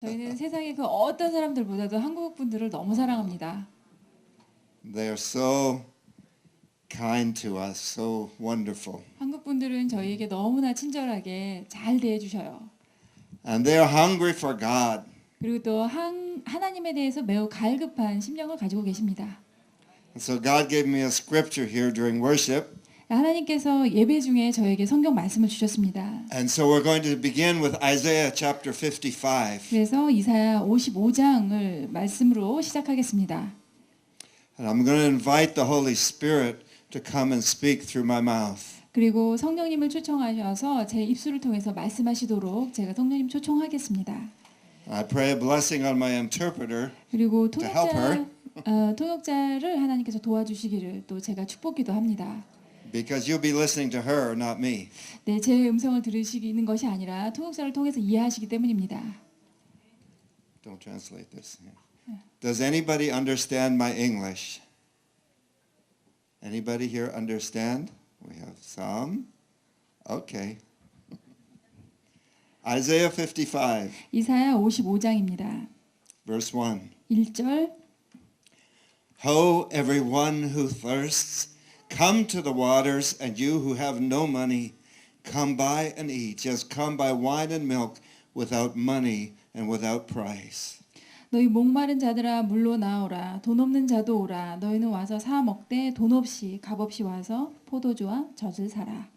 저희는 세상의 그 어떤 사람들보다도 한국 분들을 너무 사랑합니다. They are so kind to us, so wonderful. 한국 분들은 저희에게 너무나 친절하게 잘 대해주셔요. And they are hungry for God. 그리고 또 하나님에 대해서 매우 갈급한 심령을 가지고 계십니다. And so God gave me a scripture here during worship. 하나님께서 예배 중에 저에게 성경 말씀을 주셨습니다. And so we're going to begin with Isaiah chapter 55. 그래서 이사야 55장을 말씀으로 시작하겠습니다. And I'm going to invite the Holy Spirit to come and speak through my mouth. 그리고 성령님을 초청하셔서 제 입술을 통해서 말씀하시도록 제가 성령님 초청하겠습니다. I pray a blessing on my interpreter. 그리고 To help her. 통역자를 하나님께서 도와주시기를 또 제가 축복기도 합니다. Because you'll be listening to her, not me. 네, 제 음성을 들으시는 것이 아니라 통역사를 통해서 이해하시기 때문입니다. Don't translate this. Does anybody understand my English? Anybody here understand? We have some. Okay. Isaiah 55, 이사야 55장입니다. verse 1. 1절 Ho, everyone who thirsts, come to the waters, and you who have no money, come buy and eat. Just come buy wine and milk without money and without price. 너희 목마른 자들아 물로 나오라 돈 없는 자도 오라 너희는 와서 사 먹되 돈 없이 값 없이 와서 포도주와 젖을 사라.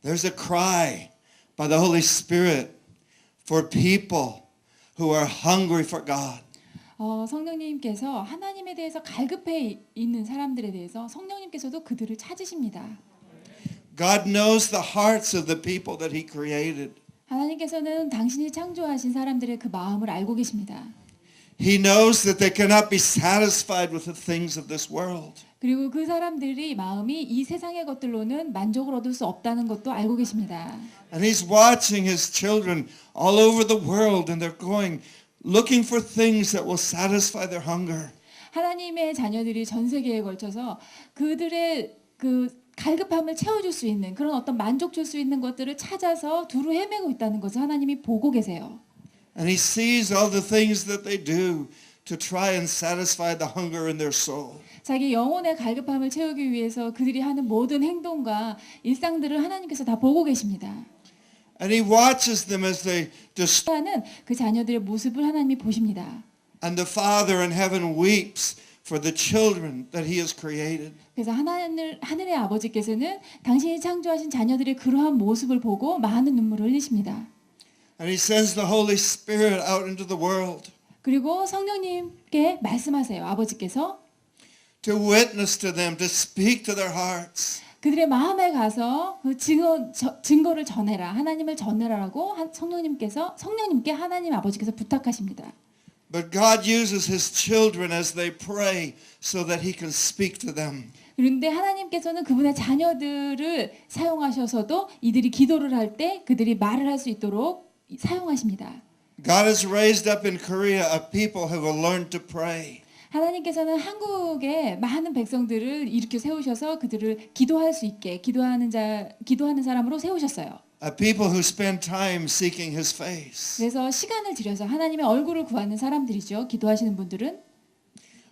There's a cry by the Holy Spirit for people who are hungry for God. 성령님께서 하나님에 대해서 갈급해 있는 사람들에 대해서 성령님께서도 그들을 찾으십니다. God knows the hearts of the people that He created. 하나님께서는 당신이 창조하신 사람들의 그 마음을 알고 계십니다. He knows that they cannot be satisfied with the things of this world. 그리고 그 사람들이 마음이 이 세상의 것들로는 만족을 얻을 수 없다는 것도 알고 계십니다. And He's watching His children all over the world, and they're going looking for things that will satisfy their hunger. 하나님의 자녀들이 전 세계에 걸쳐서 그들의 그 갈급함을 채워줄 수 있는 그런 어떤 만족 줄 수 있는 것들을 찾아서 두루 헤매고 있다는 것을 하나님이 보고 계세요. And He sees all the things that they do to try and satisfy the hunger in their soul. 자기 영혼의 갈급함을 채우기 위해서 그들이 하는 모든 행동과 일상들을 하나님께서 다 보고 계십니다. And He watches them as they destroy. 하는 그 자녀들의 모습을 하나님이 보십니다. And the Father in heaven weeps for the children that He has created. 그래서 하늘의 아버지께서는 당신이 창조하신 자녀들의 그러한 모습을 보고 많은 눈물을 흘리십니다. And He sends the Holy Spirit out into the world 그리고 성령님께 말씀하세요. 아버지께서 to witness to them, to speak to their hearts. 그들의 마음에 가서 그 증거를 전해라. 하나님을 전해라라고 성령님께 하나님 아버지께서 부탁하십니다. But God uses His children as they pray so that He can speak to them. 그런데 하나님께서는 그분의 자녀들을 사용하셔서도 이들이 기도를 할 때 그들이 말을 할 수 있도록 사용하십니다. God has raised up in Korea a people who have learned to pray. 하나님께서는 한국의 많은 백성들을 일으켜 세우셔서 그들을 기도할 수 있게 기도하는 사람으로 세우셨어요. A people who spend time seeking His face. 그래서 시간을 들여서 하나님의 얼굴을 구하는 사람들이죠. 기도하시는 분들은.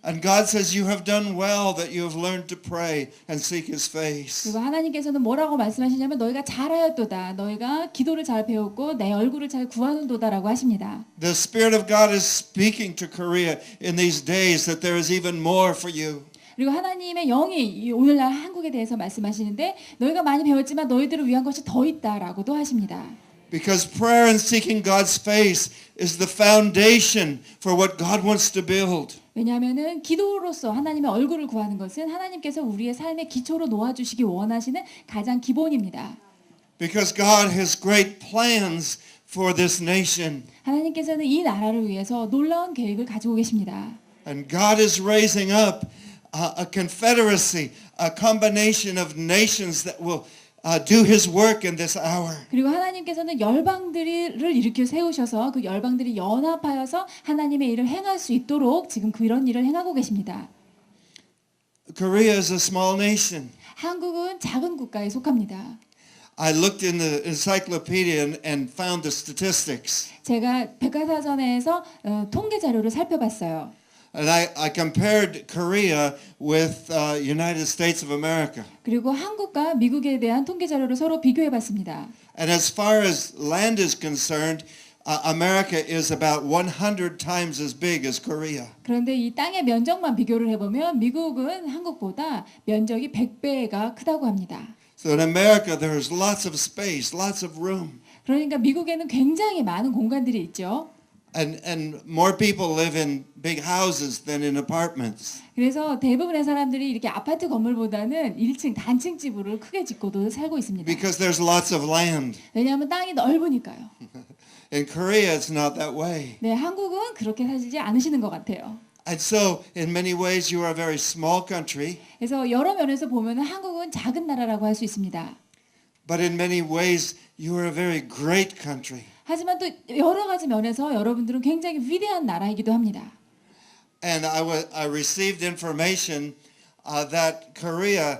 And God says, you have done well that you have learned to pray and seek His face. 그리고 하나님께서는 뭐라고 말씀하시냐면 너희가 잘하였도다. 너희가 기도를 잘 배웠고 내 얼굴을 잘 구하는도다라고 하십니다. The Spirit of God is speaking to Korea in these days that there is even more for you. 그리고 하나님의 영이 오늘날 한국에 대해서 말씀하시는데 너희가 많이 배웠지만 너희들을 위한 것이 더 있다라고도 하십니다. Because prayer and seeking God's face is the foundation for what God wants to build. 왜냐하면은 기도로서 하나님의 얼굴을 구하는 것은 하나님께서 우리의 삶의 기초로 놓아주시기 원하시는 가장 기본입니다. Because God has great plans for this nation. 하나님께서는 이 나라를 위해서 놀라운 계획을 가지고 계십니다. And God is raising up a confederacy, a combination of nations that will do His work in this hour. 그리고 하나님께서는 열방들을 일으켜 세우셔서 그 열방들이 연합하여서 하나님의 일을 행할 수 있도록 지금 그런 일을 행하고 계십니다. Korea is a small nation. 한국은 작은 국가에 속합니다. I looked in the encyclopedia and found the statistics. 제가 백과사전에서 통계 자료를 살펴봤어요. And I compared Korea with United States of America. 그리고 한국과 미국에 대한 통계 자료를 서로 비교해봤습니다. And as far as land is concerned, America is about 100 times as big as Korea. 그런데 이 땅의 면적만 비교를 해보면 미국은 한국보다 면적이 100배가 크다고 합니다. So in America, there's lots of space, lots of room. 그러니까 미국에는 굉장히 많은 공간들이 있죠. And more people live in big houses than in apartments. 그래서 대부분의 사람들이 이렇게 아파트 건물보다는 1층 단층 집을 크게 짓고도 살고 있습니다. Because there's lots of land. 왜냐하면 땅이 넓으니까요. In Korea, it's not that way. 네, 한국은 그렇게 살지 않으시는 것 같아요. And so, in many ways, you are a very small country, 그래서 여러 면에서 보면 한국은 작은 나라라고 할 수 있습니다. but in many ways, you are a very great country. 하지만 또 여러 가지 면에서 여러분들은 굉장히 위대한 나라이기도 합니다. And I received information that Korea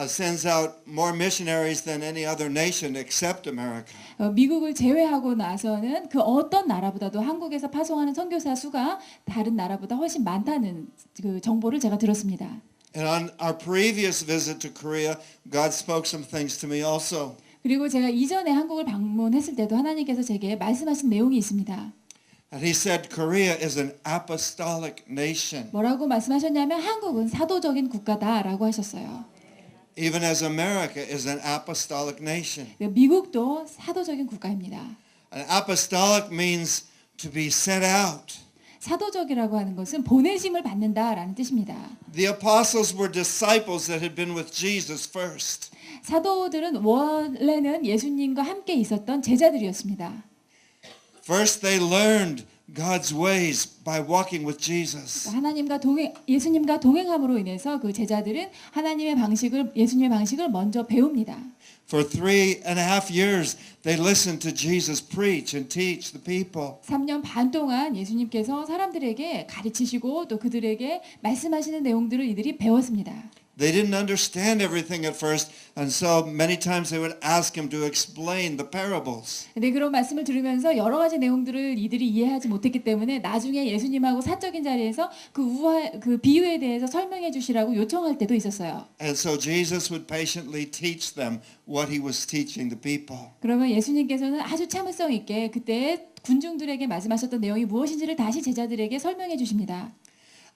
sends out more missionaries than any other nation except America. 미국을 제외하고 나서는 그 어떤 나라보다도 한국에서 파송하는 선교사 수가 다른 나라보다 훨씬 많다는 그 정보를 제가 들었습니다. And on our previous visit to Korea, God spoke some things to me also. 그리고 제가 이전에 한국을 방문했을 때도 하나님께서 제게 말씀하신 내용이 있습니다. And he said Korea is an apostolic nation, 뭐라고 말씀하셨냐면 한국은 사도적인 국가다라고 하셨어요. even as America is an apostolic nation. 미국도 사도적인 국가입니다. An apostolic means to be sent out. 사도적이라고 하는 것은 보내심을 받는다라는 뜻입니다. The apostles were disciples that had been with Jesus first. 사도들은 원래는 예수님과 함께 있었던 제자들이었습니다. First they learned God's ways by walking with Jesus. 예수님과 동행함으로 인해서 그 제자들은 예수님의 방식을 먼저 배웁니다. For 3.5 years they listened to Jesus preach and teach the people. 3년 반 동안 예수님께서 사람들에게 가르치시고 또 그들에게 말씀하시는 내용들을 이들이 배웠습니다. They didn't understand everything at first, and so many times they would ask him to explain the parables. 근데 그런 말씀을 들으면서 여러 가지 내용들을 이들이 이해하지 못했기 때문에 나중에 예수님하고 사적인 자리에서 그 비유에 대해서 설명해 주시라고 요청할 때도 있었어요. And so Jesus would patiently teach them what he was teaching the people. 그러면 예수님께서는 아주 참을성 있게 그때 군중들에게 말씀하셨던 내용이 무엇인지를 다시 제자들에게 설명해 주십니다.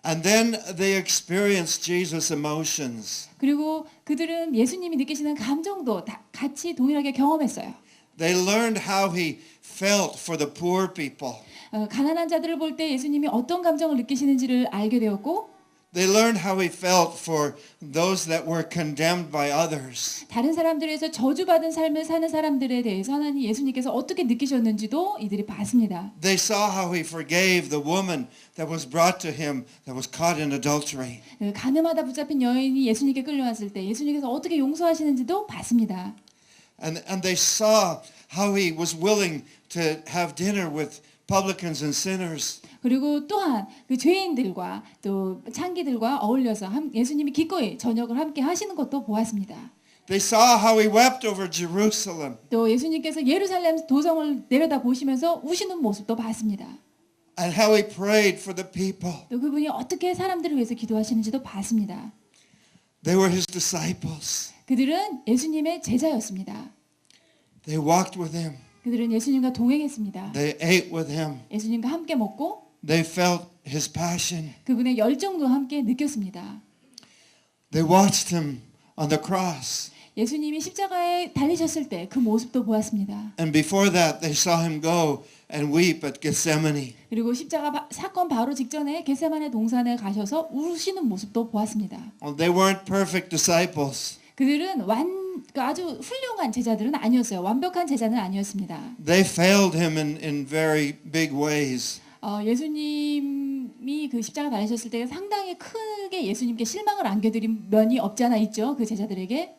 And then they experienced Jesus' emotions. 그리고 그들은 예수님이 느끼시는 감정도 다 같이 동일하게 경험했어요. They learned how he felt for the poor people. 가난한 자들을 볼 때 예수님이 어떤 감정을 느끼시는지를 알게 되었고 They learned how he felt for those that were condemned by others. 다른 사람들에서 저주받은 삶을 사는 사람들에 대해서 하나님 예수님께서 어떻게 느끼셨는지도 이들이 봤습니다. They saw how he forgave the woman that was brought to him that was caught in adultery. 간음하다 붙잡힌 여인이 예수님께 끌려왔을 때 예수님께서 어떻게 용서하시는지도 봤습니다. And they saw how he was willing to have dinner with publicans and sinners. 그리고 또한 그 죄인들과 또 창기들과 어울려서 예수님이 기꺼이 저녁을 함께 하시는 것도 보았습니다. They saw how he wept over Jerusalem. 또 예수님께서 예루살렘 도성을 내려다 보시면서 우시는 모습도 봤습니다. And how he prayed for the people. 또 그분이 어떻게 사람들을 위해서 기도하시는지도 봤습니다. They were his disciples. 그들은 예수님의 제자였습니다. They walked with him. 그들은 예수님과 동행했습니다. They ate with him. 예수님과 함께 먹고 They felt his passion. 그분의 열정도 함께 느꼈습니다. They watched him on the cross. 예수님이 십자가에 달리셨을 때 그 모습도 보았습니다. And before that, they saw him go and weep at Gethsemane. 그리고 십자가 사건 바로 직전에 겟세마네 동산에 가셔서 우시는 모습도 보았습니다. Well, they weren't perfect disciples. 그들은 아주 훌륭한 제자들은 아니었어요. 완벽한 제자는 아니었습니다. They failed him in very big ways. 예수님이 그 십자가 달리셨을 때 상당히 크게 예수님께 실망을 안겨드린 면이 없지 않아 있죠. 그 제자들에게.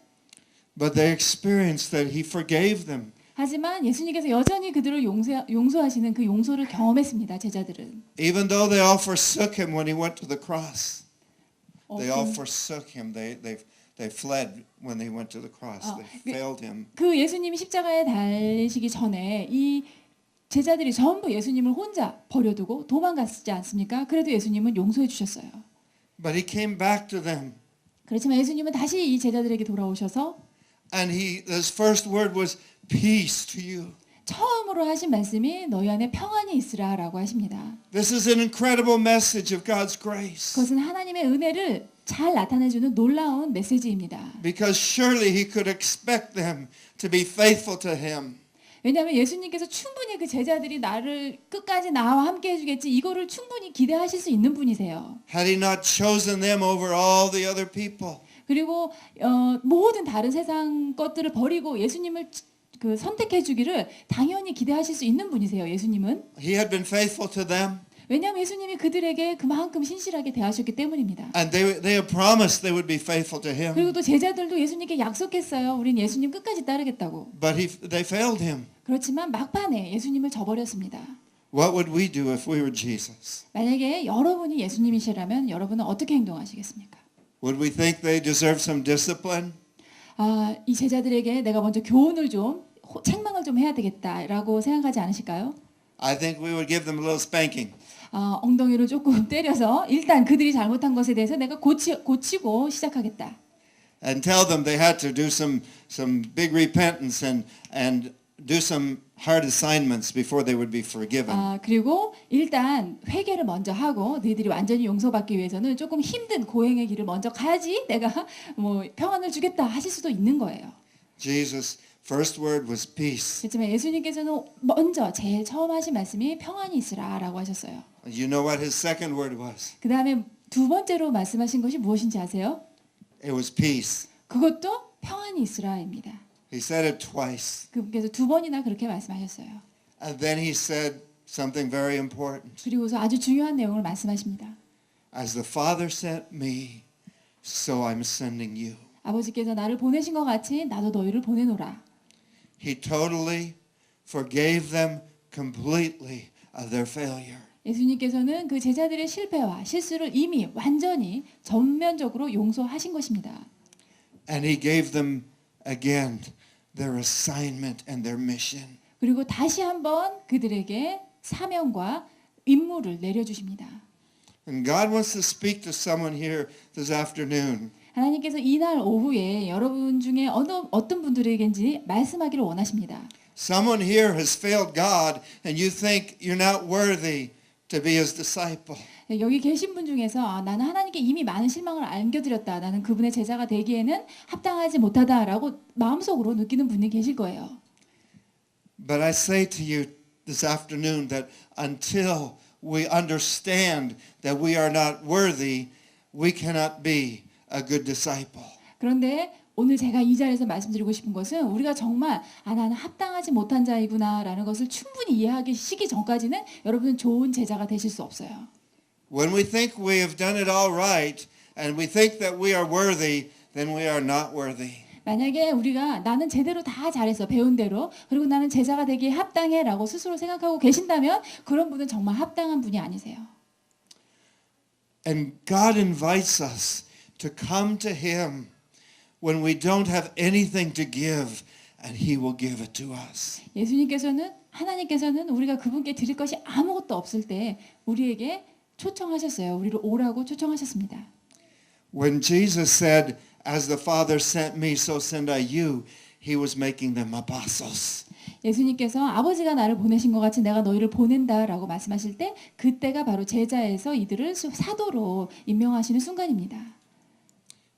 But they experienced that he forgave them. 하지만 예수님께서 여전히 그들을 용서하시는 그 용서를 경험했습니다. 제자들은. Even though they all forsook him when he went to the cross. They all forsook him. They They fled when they went to the cross. They failed him. 그 예수님이 십자가에 달리시기 전에 이 제자들이 전부 예수님을 혼자 버려두고 도망갔지 않습니까? 그래도 예수님은 용서해 주셨어요. But he came back to them. 그렇지만 예수님은 다시 이 제자들에게 돌아오셔서 And his first word was peace to you. 처음으로 하신 말씀이 너희 안에 평안이 있으라라고 하십니다. This is an incredible message of God's grace. 그것은 하나님의 은혜를 잘 나타내주는 놀라운 메시지입니다. Because surely he could expect them to be faithful to him. 왜냐하면 예수님께서 충분히 그 제자들이 나를 끝까지 나와 함께 해주겠지 이거를 충분히 기대하실 수 있는 분이세요. Had he not chosen them over all the other people. 그리고 모든 다른 세상 것들을 버리고 예수님을 그 선택해 주기를 당연히 기대하실 수 있는 분이세요. 예수님은. He had been faithful to them. 왜냐하면 예수님이 그들에게 그만큼 신실하게 대하셨기 때문입니다. And they had promised they would be faithful to him. 그리고 또 제자들도 예수님께 약속했어요. 우린 예수님 끝까지 따르겠다고. But they failed him. 그렇지만 막판에 예수님을 저버렸습니다. What would we do if we were Jesus? 만약에 여러분이 예수님이시라면 여러분은 어떻게 행동하시겠습니까? Would we think they deserve some discipline? 이 제자들에게 내가 먼저 교훈을 좀 책망을 좀 해야 되겠다라고 생각하지 않으실까요? I think we would give them a little spanking. 엉덩이를 조금 때려서 일단 그들이 잘못한 것에 대해서 내가 고치고 시작하겠다. And tell them they had to do some big repentance and do some hard assignments before they would be forgiven. 그리고 일단 회개를 먼저 하고 너희들이 완전히 용서받기 위해서는 조금 힘든 고행의 길을 먼저 가야지 내가 뭐 평안을 주겠다 하실 수도 있는 거예요. Jesus' first word was peace. 그렇지만 예수님께서는 먼저 제일 처음 하신 말씀이 평안이 있으라라고 하셨어요. You know what his second word was? 그 다음에 두 번째로 말씀하신 것이 무엇인지 아세요? It was peace. 그것도 평안이 있으라입니다. He said it twice. 그분께서 두 번이나 그렇게 말씀하셨어요. And then he said something very important. 그리고서 아주 중요한 내용을 말씀하십니다. As the Father sent me, so I'm sending you. 아버지께서 나를 보내신 것 같이 나도 너희를 보내노라. He totally forgave them completely of their failure. 예수님께서는 그 제자들의 실패와 실수를 이미 완전히 전면적으로 용서하신 것입니다. And he gave them again their assignment and their mission. 그리고 다시 한번 그들에게 사명과 임무를 내려주십니다. And God wants to speak to someone here this afternoon. 하나님께서 이날 오후에 여러분 중에 어떤 분들에겐지 말씀하기를 원하십니다. Someone here has failed God and you think you're not worthy to be his disciple. 여기 계신 분 중에서 나는 하나님께 이미 많은 실망을 안겨드렸다. 나는 그분의 제자가 되기에는 합당하지 못하다라고 마음속으로 느끼는 분이 계실 거예요. But I say to you this afternoon that until we understand that we are not worthy, we cannot be a good disciple. 그런데 오늘 제가 이 자리에서 말씀드리고 싶은 것은 우리가 정말 나는 합당하지 못한 자이구나라는 것을 충분히 이해하시기 전까지는 여러분은 좋은 제자가 되실 수 없어요. When we think we have done it all right and we think that we are worthy, then we are not worthy. 만약에 우리가 나는 제대로 다 잘했어 배운 대로 그리고 나는 제자가 되기에 합당해라고 스스로 생각하고 계신다면 그런 분은 정말 합당한 분이 아니세요. And God invites us to come to him when we don't have anything to give and he will give it to us. 하나님께서는 우리가 그분께 드릴 것이 아무것도 없을 때 우리에게 초청하셨어요. 우리를 오라고 초청하셨습니다. When Jesus said, as the Father sent me, so send I you, he was making them apostles. 예수님께서 아버지가 나를 보내신 것 같이 내가 너희를 보낸다라고 말씀하실 때 그때가 바로 제자에서 이들을 사도로 임명하시는 순간입니다.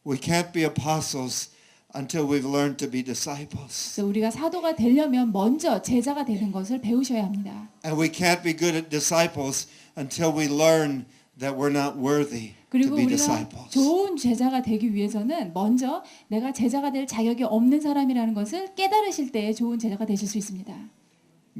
We can't be apostles until we've learned to be disciples. 그래서 우리가 사도가 되려면 먼저 제자가 되는 것을 배우셔야 합니다. And we can't be good at disciples until we learn that we're not worthy to 그리고 be 우리가 disciples. 좋은 제자가 되기 위해서는 먼저 내가 제자가 될 자격이 없는 사람이라는 것을 깨달으실 때 좋은 제자가 되실 수 있습니다.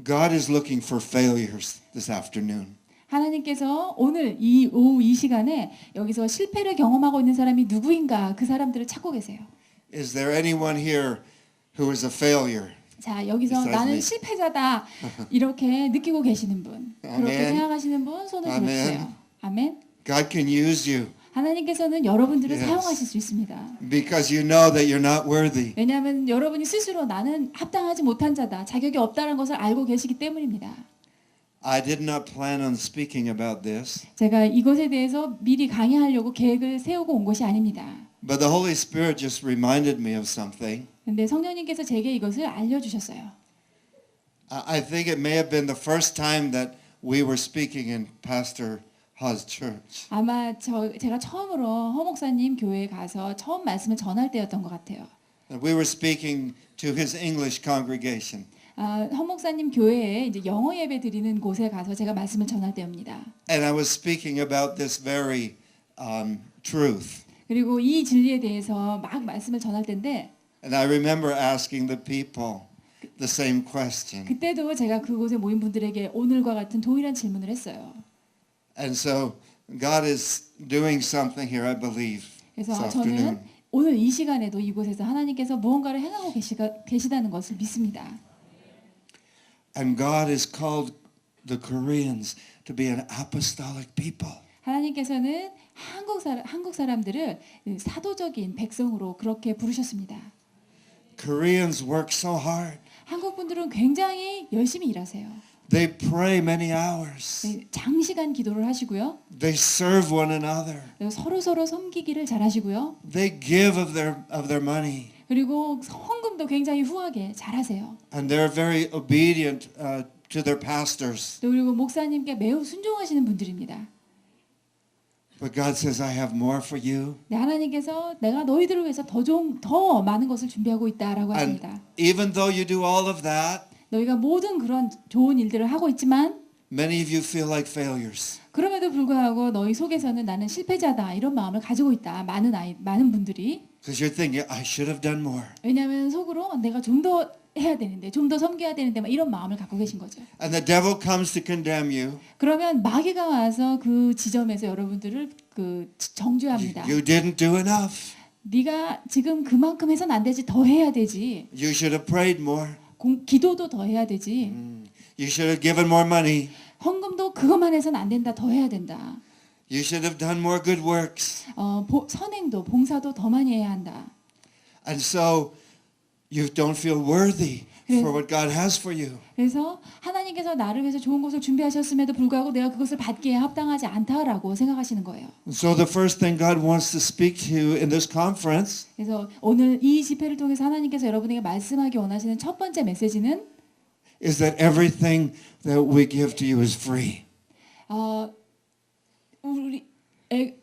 God is looking for failures this afternoon. 하나님께서 오늘 오후 이 시간에 여기서 실패를 경험하고 있는 사람이 누구인가 그 사람들을 찾고 계세요. Is there anyone here who is a failure? 자, 여기서 Besides 나는 me. 실패자다 이렇게 느끼고 계시는 분, 그렇게 아멘. 생각하시는 분 손을 아멘. 들어주세요. 아멘. God can use you. 하나님께서는 여러분들을 Yes. 사용하실 수 있습니다. because you know that you're not worthy. 왜냐하면 여러분이 스스로 나는 합당하지 못한 자다, 자격이 없다는 것을 알고 계시기 때문입니다. I did not plan on speaking about this, 제가 이것에 대해서 미리 강의하려고 계획을 세우고 온 것이 아닙니다. but the Holy Spirit just reminded me of something. 근데 성령님께서 제게 이것을 알려주셨어요. I think it may have been the first time that we were speaking in Pastor Ha's church. 아마 제가 처음으로 허 목사님 교회에 가서 처음 말씀을 전할 때였던 것 같아요. And we were speaking to his English congregation. 허 목사님 교회에 이제 영어 예배 드리는 곳에 가서 제가 말씀을 전할 때입니다. And I was speaking about this very truth. 그리고 이 진리에 대해서 막 말씀을 전할 때인데 And I remember asking the people the same question. 그때도 제가 그곳에 모인 분들에게 오늘과 같은 동일한 질문을 했어요. And so God is doing something here, I believe, this 그래서 afternoon. 저는 오늘 이 시간에도 이곳에서 하나님께서 무언가를 행하고 계시다는 것을 믿습니다. And God has called the Koreans to be an apostolic people. 하나님께서는 한국 사람들을 사도적인 백성으로 그렇게 부르셨습니다. Koreans work so hard. 한국 분들은 굉장히 열심히 일하세요. They pray many hours. 장시간 기도를 하시고요. They serve one another. 서로 섬기기를 잘하시고요. They give of their money. 그리고 헌금도 굉장히 후하게 잘하세요. And they're very obedient to their pastors. 또 그리고 목사님께 매우 순종하시는 분들입니다. But God says, I have more for you. 네, 하나님께서 내가 너희들을 위해서 더 많은 것을 준비하고 있다라고 And 하십니다. even though you do all of that, 너희가 모든 그런 좋은 일들을 하고 있지만 many of you feel like failures. 그럼에도 불구하고 너희 속에서는 나는 실패자다 이런 마음을 가지고 있다. 많은 분들이 Because you're thinking, I should have done more. 왜냐하면 속으로 내가 좀 더 해야 되는데 좀 더 섬겨야 되는데 막 이런 마음을 갖고 계신 거죠. And the devil comes to condemn you. 그러면 마귀가 와서 그 지점에서 여러분들을 정죄합니다. You didn't do enough. 네가 지금 그만큼 해서는 안 되지 더 해야 되지. You should have prayed more. 기도도 더 해야 되지. You should have given more money. 헌금도 그것만 해서는 안 된다. 더 해야 된다. You should have done more good works. 선행도 봉사도 더 많이 해야 한다. And so you don't feel worthy for what God has for you. 그래서 하나님께서 나를 위해서 좋은 것을 준비하셨음에도 불구하고 내가 그것을 받기에 합당하지 않다라고 생각하시는 거예요. So the first thing God wants to speak to you in this conference 그래서 오늘 이 집회를 통해서 하나님께서 여러분에게 말씀하기 원하시는 첫 번째 메시지는 is that everything that we give to you is free.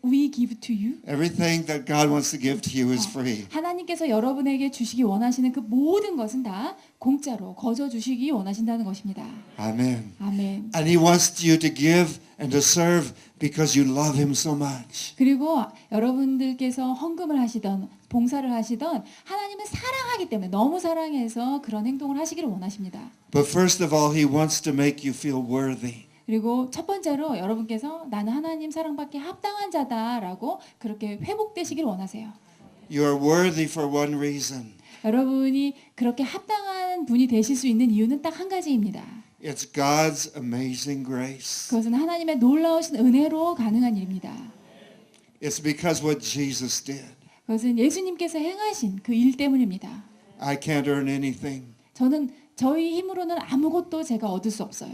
We give to you. Everything that God wants to give to you is free. 하나님께서 여러분에게 주시기 원하시는 그 모든 것은 다 공짜로 거저 주시기 원하신다는 것입니다. Amen. 아멘. And He wants you to give and to serve because you love Him so much. 그리고 여러분들께서 헌금을 하시던 봉사를 하시던 하나님을 사랑하기 때문에 너무 사랑해서 그런 행동을 하시기를 원하십니다. But first of all, He wants to make you feel worthy. 그리고 첫 번째로 여러분께서 나는 하나님 사랑받기 합당한 자다라고 그렇게 회복되시길 원하세요. You are worthy for one reason. 여러분이 그렇게 합당한 분이 되실 수 있는 이유는 딱 한 가지입니다. It's God's amazing grace. 그것은 하나님의 놀라우신 은혜로 가능한 일입니다. It's because what Jesus did. 그것은 예수님께서 행하신 그 일 때문입니다. I can't earn anything. 저희 힘으로는 아무것도 제가 얻을 수 없어요.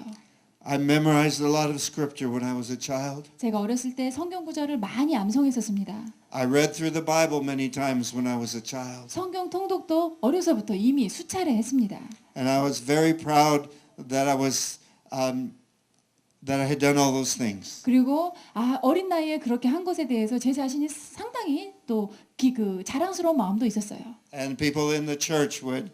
I memorized a lot of scripture when I was a child. 제가 어렸을 때 성경 구절을 많이 암송했었습니다. I read through the Bible many times when I was a child. 성경 통독도 어려서부터 이미 수차례 했습니다. And I was very proud that I had done all those things. 그리고 어린 나이에 그렇게 한 것에 대해서 제 자신이 상당히 또 자랑스러운 마음도 있었어요. And people in the church would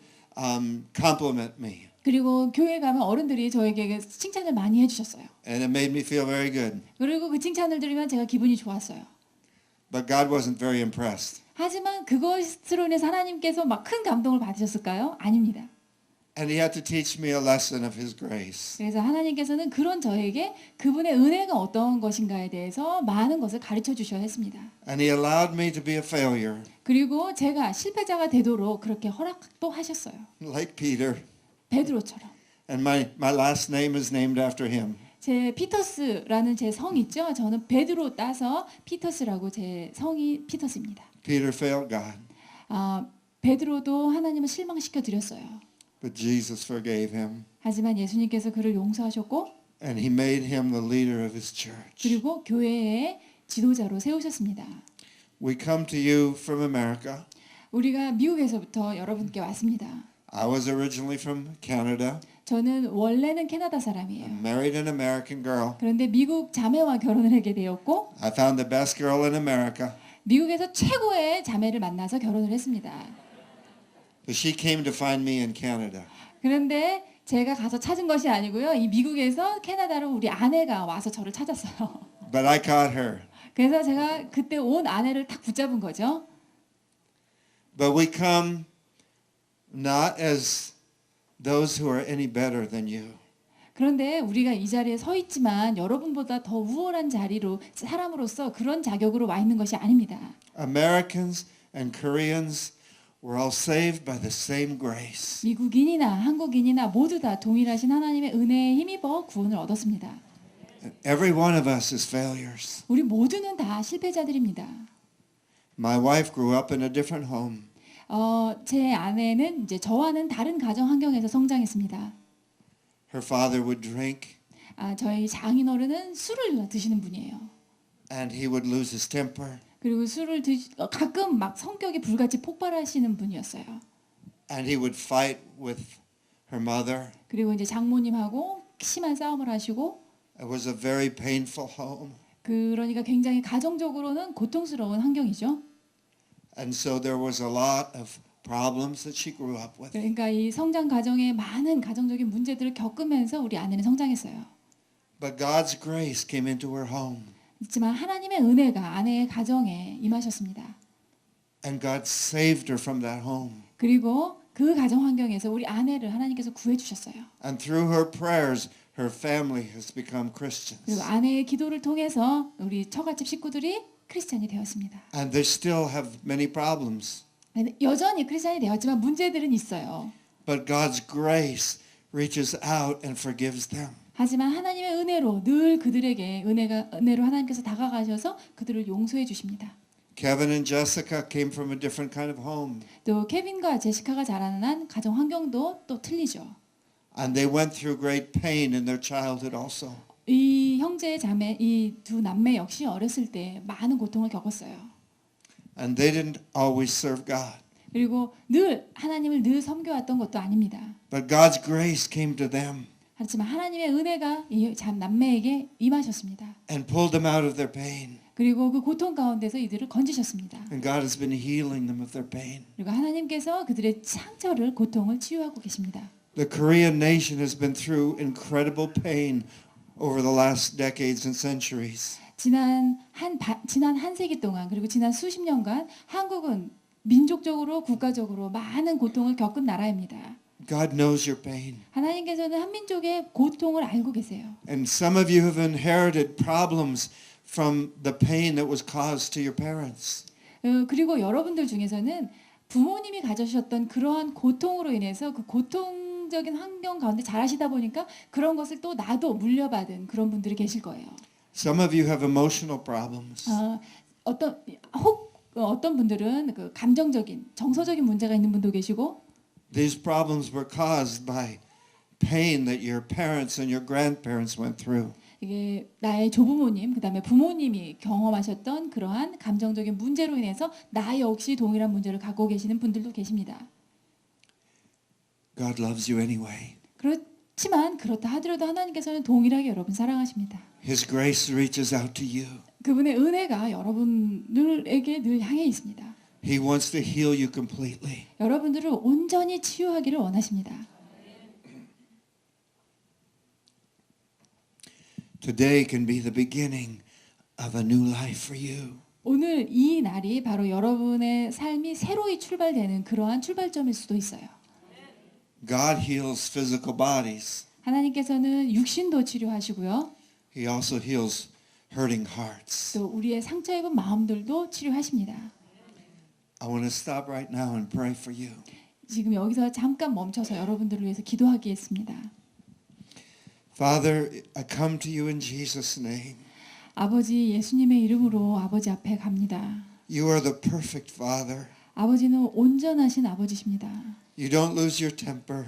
compliment me. 그리고 교회 가면 어른들이 저에게 칭찬을 많이 해주셨어요. And it made me feel very good. 그리고 그 칭찬을 들으면 제가 기분이 좋았어요. But God wasn't very impressed. 하지만 그것으로 인해서 하나님께서 막 큰 감동을 받으셨을까요? 아닙니다. And He had to teach me a lesson of His grace. 그래서 하나님께서는 그런 저에게 그분의 은혜가 어떤 것인가에 대해서 많은 것을 가르쳐 주셔야 했습니다. And He allowed me to be a failure, 그리고 제가 실패자가 되도록 그렇게 허락도 하셨어요. like Peter. 베드로처럼. And my last name is named after him. 제 피터스라는 제 성 있죠? 저는 베드로 따서 피터스라고 제 성이 피터스입니다. Peter failed God, 베드로도 하나님을 실망시켜 드렸어요. but Jesus forgave him, 하지만 예수님께서 그를 용서하셨고 and he made him the leader of his church. 그리고 교회의 지도자로 세우셨습니다. We come to you from America. 우리가 미국에서부터 여러분께 왔습니다. I was originally from Canada, 저는 원래는 캐나다 사람이에요. married an American girl. 그런데 미국 자매와 결혼을 하게 되었고 I found the best girl in America, 미국에서 최고의 자매를 만나서 결혼을 했습니다. but she came to find me in Canada. 그런데 제가 가서 찾은 것이 아니고요. 이 미국에서 캐나다로 우리 아내가 와서 저를 찾았어요. But I caught her. 그래서 제가 그때 온 아내를 딱 붙잡은 거죠. But we come not as those who are any better than you. 그런데 우리가 이 자리에 서 있지만 여러분보다 더 우월한 자리로 사람으로서 그런 자격으로 와 있는 것이 아닙니다. Americans and Koreans were all saved by the same grace. 미국인이나 한국인이나 모두 다 동일하신 하나님의 은혜에 힘입어 구원을 얻었습니다. And every one of us is failures. 우리 모두는 다 실패자들입니다. My wife grew up in a different home. 제 아내는 이제 저와는 다른 가정 환경에서 성장했습니다. Her father would drink 저희 장인어른은 술을 드시는 분이에요. and he would lose his temper 그리고 술을 가끔 막 성격이 불같이 폭발하시는 분이었어요. and he would fight with her mother. 그리고 이제 장모님하고 심한 싸움을 하시고 It was a very painful home. 그러니까 굉장히 가정적으로는 고통스러운 환경이죠. And so there was a lot of problems that she grew up with. 그러니까 이 성장 과정에 많은 가정적인 문제들을 겪으면서 우리 아내는 성장했어요. But God's grace came into her home. 있지만 하나님의 은혜가 아내의 가정에 임하셨습니다. And God saved her from that home. 그리고 그 가정 환경에서 우리 아내를 하나님께서 구해 주셨어요. And through her prayers, her family has become Christians. 그리고 아내의 기도를 통해서 우리 처갓집 식구들이 크리스찬이 되었습니다. And they still have many problems. 여전히 크리스찬이 되었지만 문제들은 있어요. But God's grace reaches out and forgives them. 하지만 하나님의 은혜로 늘 그들에게 은혜로 하나님께서 다가가셔서 그들을 용서해 주십니다. Kevin and Jessica came from a different kind of home. 또 케빈과 제시카가 자라난 가정 환경도 또 틀리죠. And they went through great pain in their childhood also. 이 형제 자매 이 두 남매 역시 어렸을 때 많은 고통을 겪었어요. And they didn't always serve God. 그리고 늘 하나님을 늘 섬겨왔던 것도 아닙니다. But God's grace came to them 하지만 하나님의 은혜가 이 남매에게 임하셨습니다. and pulled them out of their pain. 그리고 그 고통 가운데서 이들을 건지셨습니다. And God has been healing them of their pain. 그리고 하나님께서 그들의 상처를 고통을 치유하고 계십니다. The Korean nation has been through incredible pain over the last decades and centuries. 지난 한 세기 동안 그리고 지난 수십 년간 한국은 민족적으로 국가적으로 많은 고통을 겪은 나라입니다. God knows your pain. 하나님께서는 한민족의 고통을 알고 계세요. And some of you have inherited problems from the pain that was caused to your parents. 그리고 여러분들 중에서는 부모님이 가져셨던 그러한 고통으로 인해서 그 고통적인 환경 가운데 자라시다 보니까 그런 것을 또 나도 물려받은 그런 분들이 계실 거예요. Some of you have emotional problems. 어떤 분들은 그 감정적인 정서적인 문제가 있는 분도 계시고 These problems were caused by pain that your parents and your grandparents went through. 이게 나의 조부모님 그다음에 부모님이 경험하셨던 그러한 감정적인 문제로 인해서 나 역시 동일한 문제를 갖고 계시는 분들도 계십니다. God loves you anyway. 그렇지만 그렇다 하더라도 하나님께서는 동일하게 여러분 사랑하십니다. His grace reaches out to you. 그분의 은혜가 여러분들에게 늘 향해 있습니다. He wants to heal you completely. 여러분들을 온전히 치유하기를 원하십니다. Today can be the beginning of a new life for you. 오늘 이 날이 바로 여러분의 삶이 새로이 출발되는 그러한 출발점일 수도 있어요. God heals physical bodies. 하나님께서는 육신도 치료하시고요. He also heals hurting hearts. 또 우리의 상처 입은 마음들도 치료하십니다. I want to stop right now and pray for you. 지금 여기서 잠깐 멈춰서 여러분들을 위해서 기도하겠습니다. Father, I come to you in Jesus' name. 아버지 예수님의 이름으로 아버지 앞에 갑니다. You are the perfect Father. 아버지는 온전하신 아버지십니다. You don't lose your temper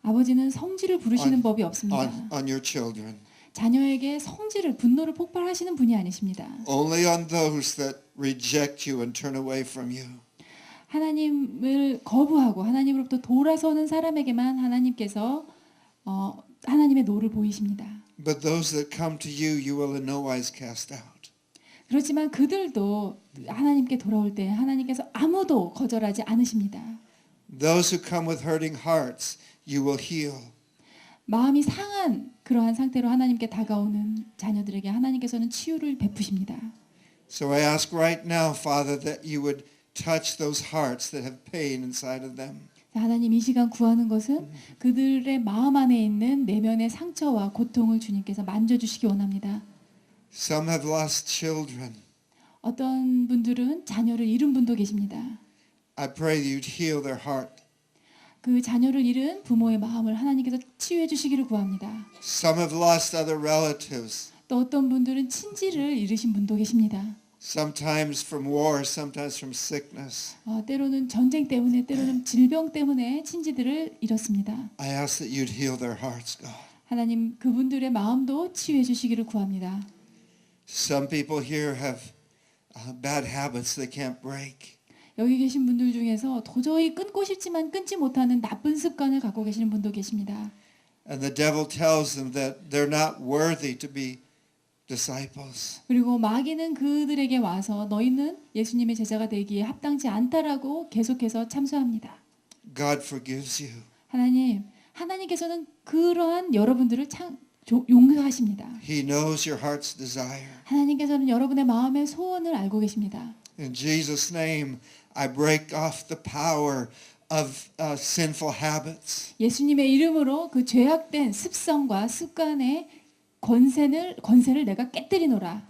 아버지는 성질을 부르시는 법이 없습니다. on your children. 자녀에게 성질을 분노를 폭발하시는 분이 아니십니다. Only on those that reject you and turn away from you. 하나님을 거부하고 하나님으로부터 돌아서는 사람에게만 하나님께서 하나님의 노를 보이십니다. But those that come to you, you will in no wise cast out. 그렇지만 그들도 하나님께 돌아올 때 하나님께서 아무도 거절하지 않으십니다. Those who come with hurting hearts, you will heal. 마음이 상한 그러한 상태로 하나님께 다가오는 자녀들에게 하나님께서는 치유를 베푸십니다. So I ask right now, Father, that you would touch those hearts that have pain inside of them. 하나님 이 시간 구하는 것은 그들의 마음 안에 있는 내면의 상처와 고통을 주님께서 만져주시기 원합니다. Some have lost children. 어떤 분들은 자녀를 잃은 분도 계십니다. I pray that you'd heal their heart. 그 자녀를 잃은 부모의 마음을 하나님께서 치유해 주시기를 구합니다. Some have lost other relatives. 또 어떤 분들은 친지를 잃으신 분도 계십니다. Sometimes from war, sometimes from sickness. 때로는 전쟁 때문에 때로는 질병 때문에 친지들을 잃었습니다. I ask that you'd heal their hearts, God. 하나님 그분들의 마음도 치유해 주시기를 구합니다. Some people here have bad habits they can't break. 여기 계신 분들 중에서 도저히 끊고 싶지만 끊지 못하는 나쁜 습관을 갖고 계시는 분도 계십니다. And the devil tells them that they're not worthy to be disciples. 그리고 마귀는 그들에게 와서 너희는 예수님의 제자가 되기에 합당치 않다라고 계속해서 참소합니다. God forgives you. 하나님께서는 그러한 여러분들을 용서하십니다. He knows your heart's desire. 하나님께서는 여러분의 마음의 소원을 알고 계십니다. In Jesus' name, I break off the power of sinful habits. 예수님의 이름으로 그 죄악된 습성과 습관의 권세를 내가 깨뜨리노라.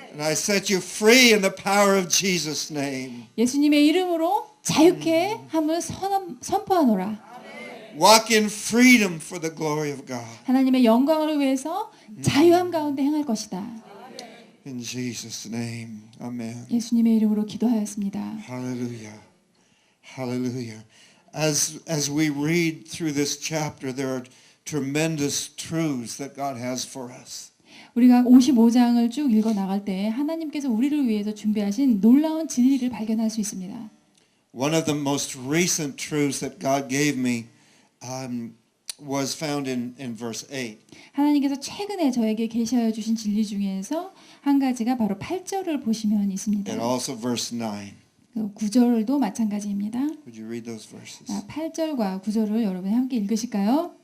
And I set you free in the power of Jesus' name. 예수님의 이름으로 자유케 함을 선포하노라. Walk in freedom for the glory of God. 하나님의 영광을 위해서 자유함 가운데 행할 것이다. In Jesus' name, amen. 예수님의 이름으로 기도하였습니다. Hallelujah. Hallelujah. As we read through this chapter, there are tremendous truths that God has for us. 우리가 55장을 쭉 읽어 나갈 때 하나님께서 우리를 위해서 준비하신 놀라운 진리를 발견할 수 있습니다. One of the most recent truths that God gave me was found in verse 8. 하나님께서 최근에 저에게 계시하여 주신 진리 중에서 한 가지가 바로 8절을 보시면 있습니다. And also verse 9. 9절도 마찬가지입니다. Would you read those verses? 8절과 9절을 여러분이 함께 읽으실까요?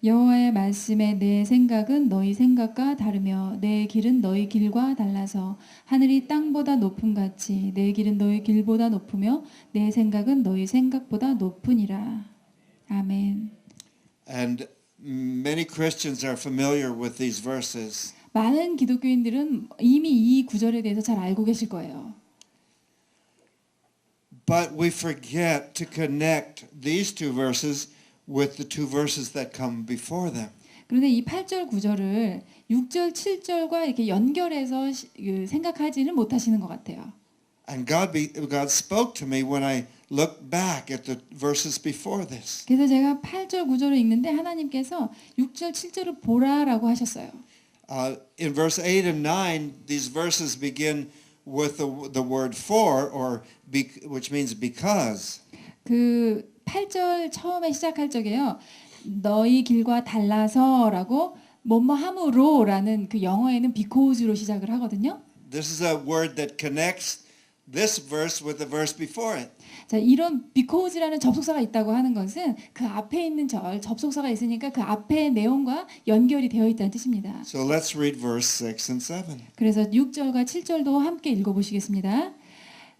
여호와의 말씀에 내 생각은 너희 생각과 다르며 내 길은 너희 길과 달라서 하늘이 땅보다 높음 같이 내 길은 너희 길보다 높으며 내 생각은 너희 생각보다 높으니라. 아멘. And many Christians are familiar with these verses. 많은 기독교인들은 이미 이 구절에 대해서 잘 알고 계실 거예요. But we forget to connect these two verses with the two verses that come before them. 그런데 이 8절 9절을 6절 7절과 이렇게 연결해서 생각하지는 못하시는 것 같아요. And God spoke to me when I looked back at the verses before this. 그래서 제가 8절 9절을 읽는데 하나님께서 6절 7절을 보라라고 하셨어요. In verse 8 and 9, these verses begin with the word for, which means because. 그 8절 처음에 시작할 적에요. 너희 길과 달라서라고 뭐뭐함으로라는 그 영어에는 because로 시작을 하거든요. This is a word that connects this verse with the verse before it. 자, 이런 because라는 접속사가 있다고 하는 것은 그 앞에 있는 접속사가 있으니까 그 앞의 내용과 연결이 되어 있다는 뜻입니다. So let's read verse 6 and 7. 그래서 6절과 7절도 함께 읽어보시겠습니다.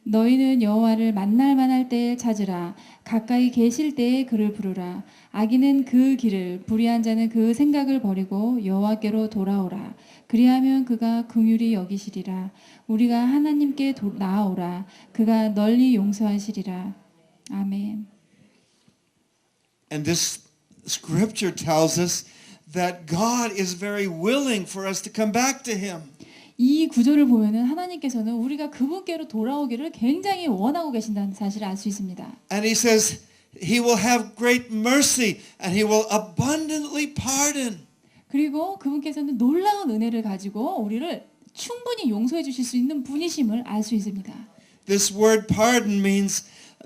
너희는 여호와를 만날 만할 때에 찾으라. 가까이 계실 때에 그를 부르라. 악인은 그 길을, 불의한 자는 그 생각을 버리고 여호와께로 돌아오라. 그리하면 그가 긍휼히 여기시리라. 우리가 하나님께 나아오라. 그가 널리 용서하시리라. 아멘. And this scripture tells us that God is very willing for us to come back to him. 이 구절을 보면은 하나님께서는 우리가 그분께로 돌아오기를 굉장히 원하고 계신다는 사실을 알 수 있습니다. And he says he will have great mercy and he will abundantly pardon. 그리고 그분께서는 놀라운 은혜를 가지고 우리를 충분히 용서해 주실 수 있는 분이심을 알 수 있습니다. This word pardon means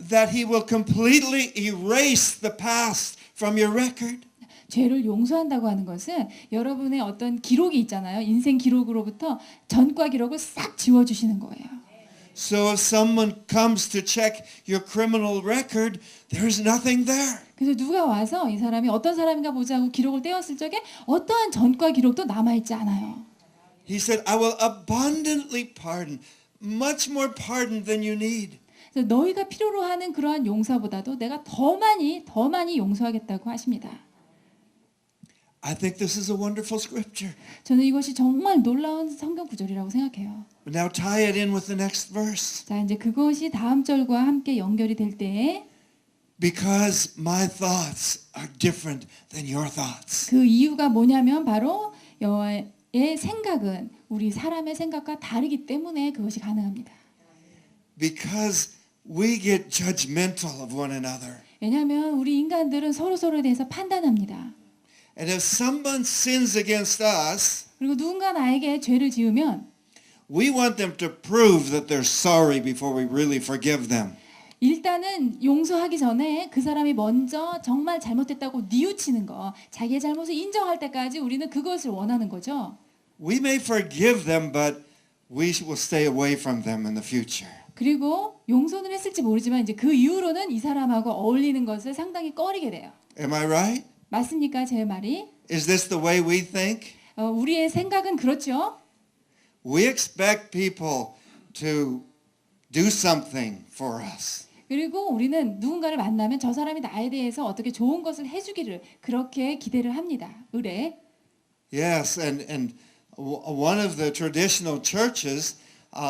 that he will completely erase the past from your record. 죄를 용서한다고 하는 것은 여러분의 어떤 기록이 있잖아요. 인생 기록으로부터 전과 기록을 싹 지워주시는 거예요. So if someone comes to check your criminal record, there's nothing there. 그래서 누가 와서 이 사람이 어떤 사람인가 보자고 기록을 떼었을 적에 어떠한 전과 기록도 남아있지 않아요. He said, I will abundantly pardon, much more pardon than you need. 그래서 너희가 필요로 하는 그러한 용서보다도 내가 더 많이 용서하겠다고 하십니다. I think this is a wonderful scripture. 저는 이것이 정말 놀라운 성경 구절이라고 생각해요. But now tie it in with the next verse. 자, 이제 그것이 다음 절과 함께 연결이 될 때에 Because my thoughts are different than your thoughts. 그 이유가 뭐냐면 바로 여호와의 생각은 우리 사람의 생각과 다르기 때문에 그것이 가능합니다. Because we get judgmental of one another. 왜냐하면 우리 인간들은 서로에 대해서 판단합니다. And if someone sins against us, 그리고 누군가 나에게 죄를 지으면 we want them to prove that they're sorry before we really forgive them. 일단은 용서하기 전에 그 사람이 먼저 정말 잘못했다고 뉘우치는 거, 자기의 잘못을 인정할 때까지 우리는 그것을 원하는 거죠. We may forgive them, but we will stay away from them in the future. 그리고 용서는 했을지 모르지만 이제 그 이후로는 이 사람하고 어울리는 것을 상당히 꺼리게 돼요. Am I right? 맞습니까? 제 말이? Is this the way we think? 우리의 생각은 그렇죠. We expect people to do something for us. 그리고 우리는 누군가를 만나면 저 사람이 나에 대해서 어떻게 좋은 것을 해주기를 그렇게 기대를 합니다. 의뢰. Yes, and one of the traditional churches,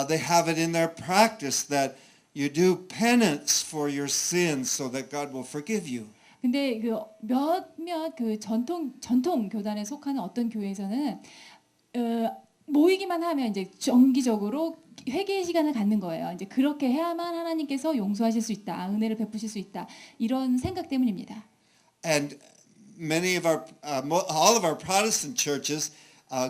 they have it in their practice that you do penance for your sins so that God will forgive you. 근데 그 몇몇 그 전통 교단에 속하는 어떤 교회에서는 모이기만 하면 이제 정기적으로 회개의 시간을 갖는 거예요. 이제 그렇게 해야만 하나님께서 용서하실 수 있다, 은혜를 베푸실 수 있다 이런 생각 때문입니다. And many of our, all of our Protestant churches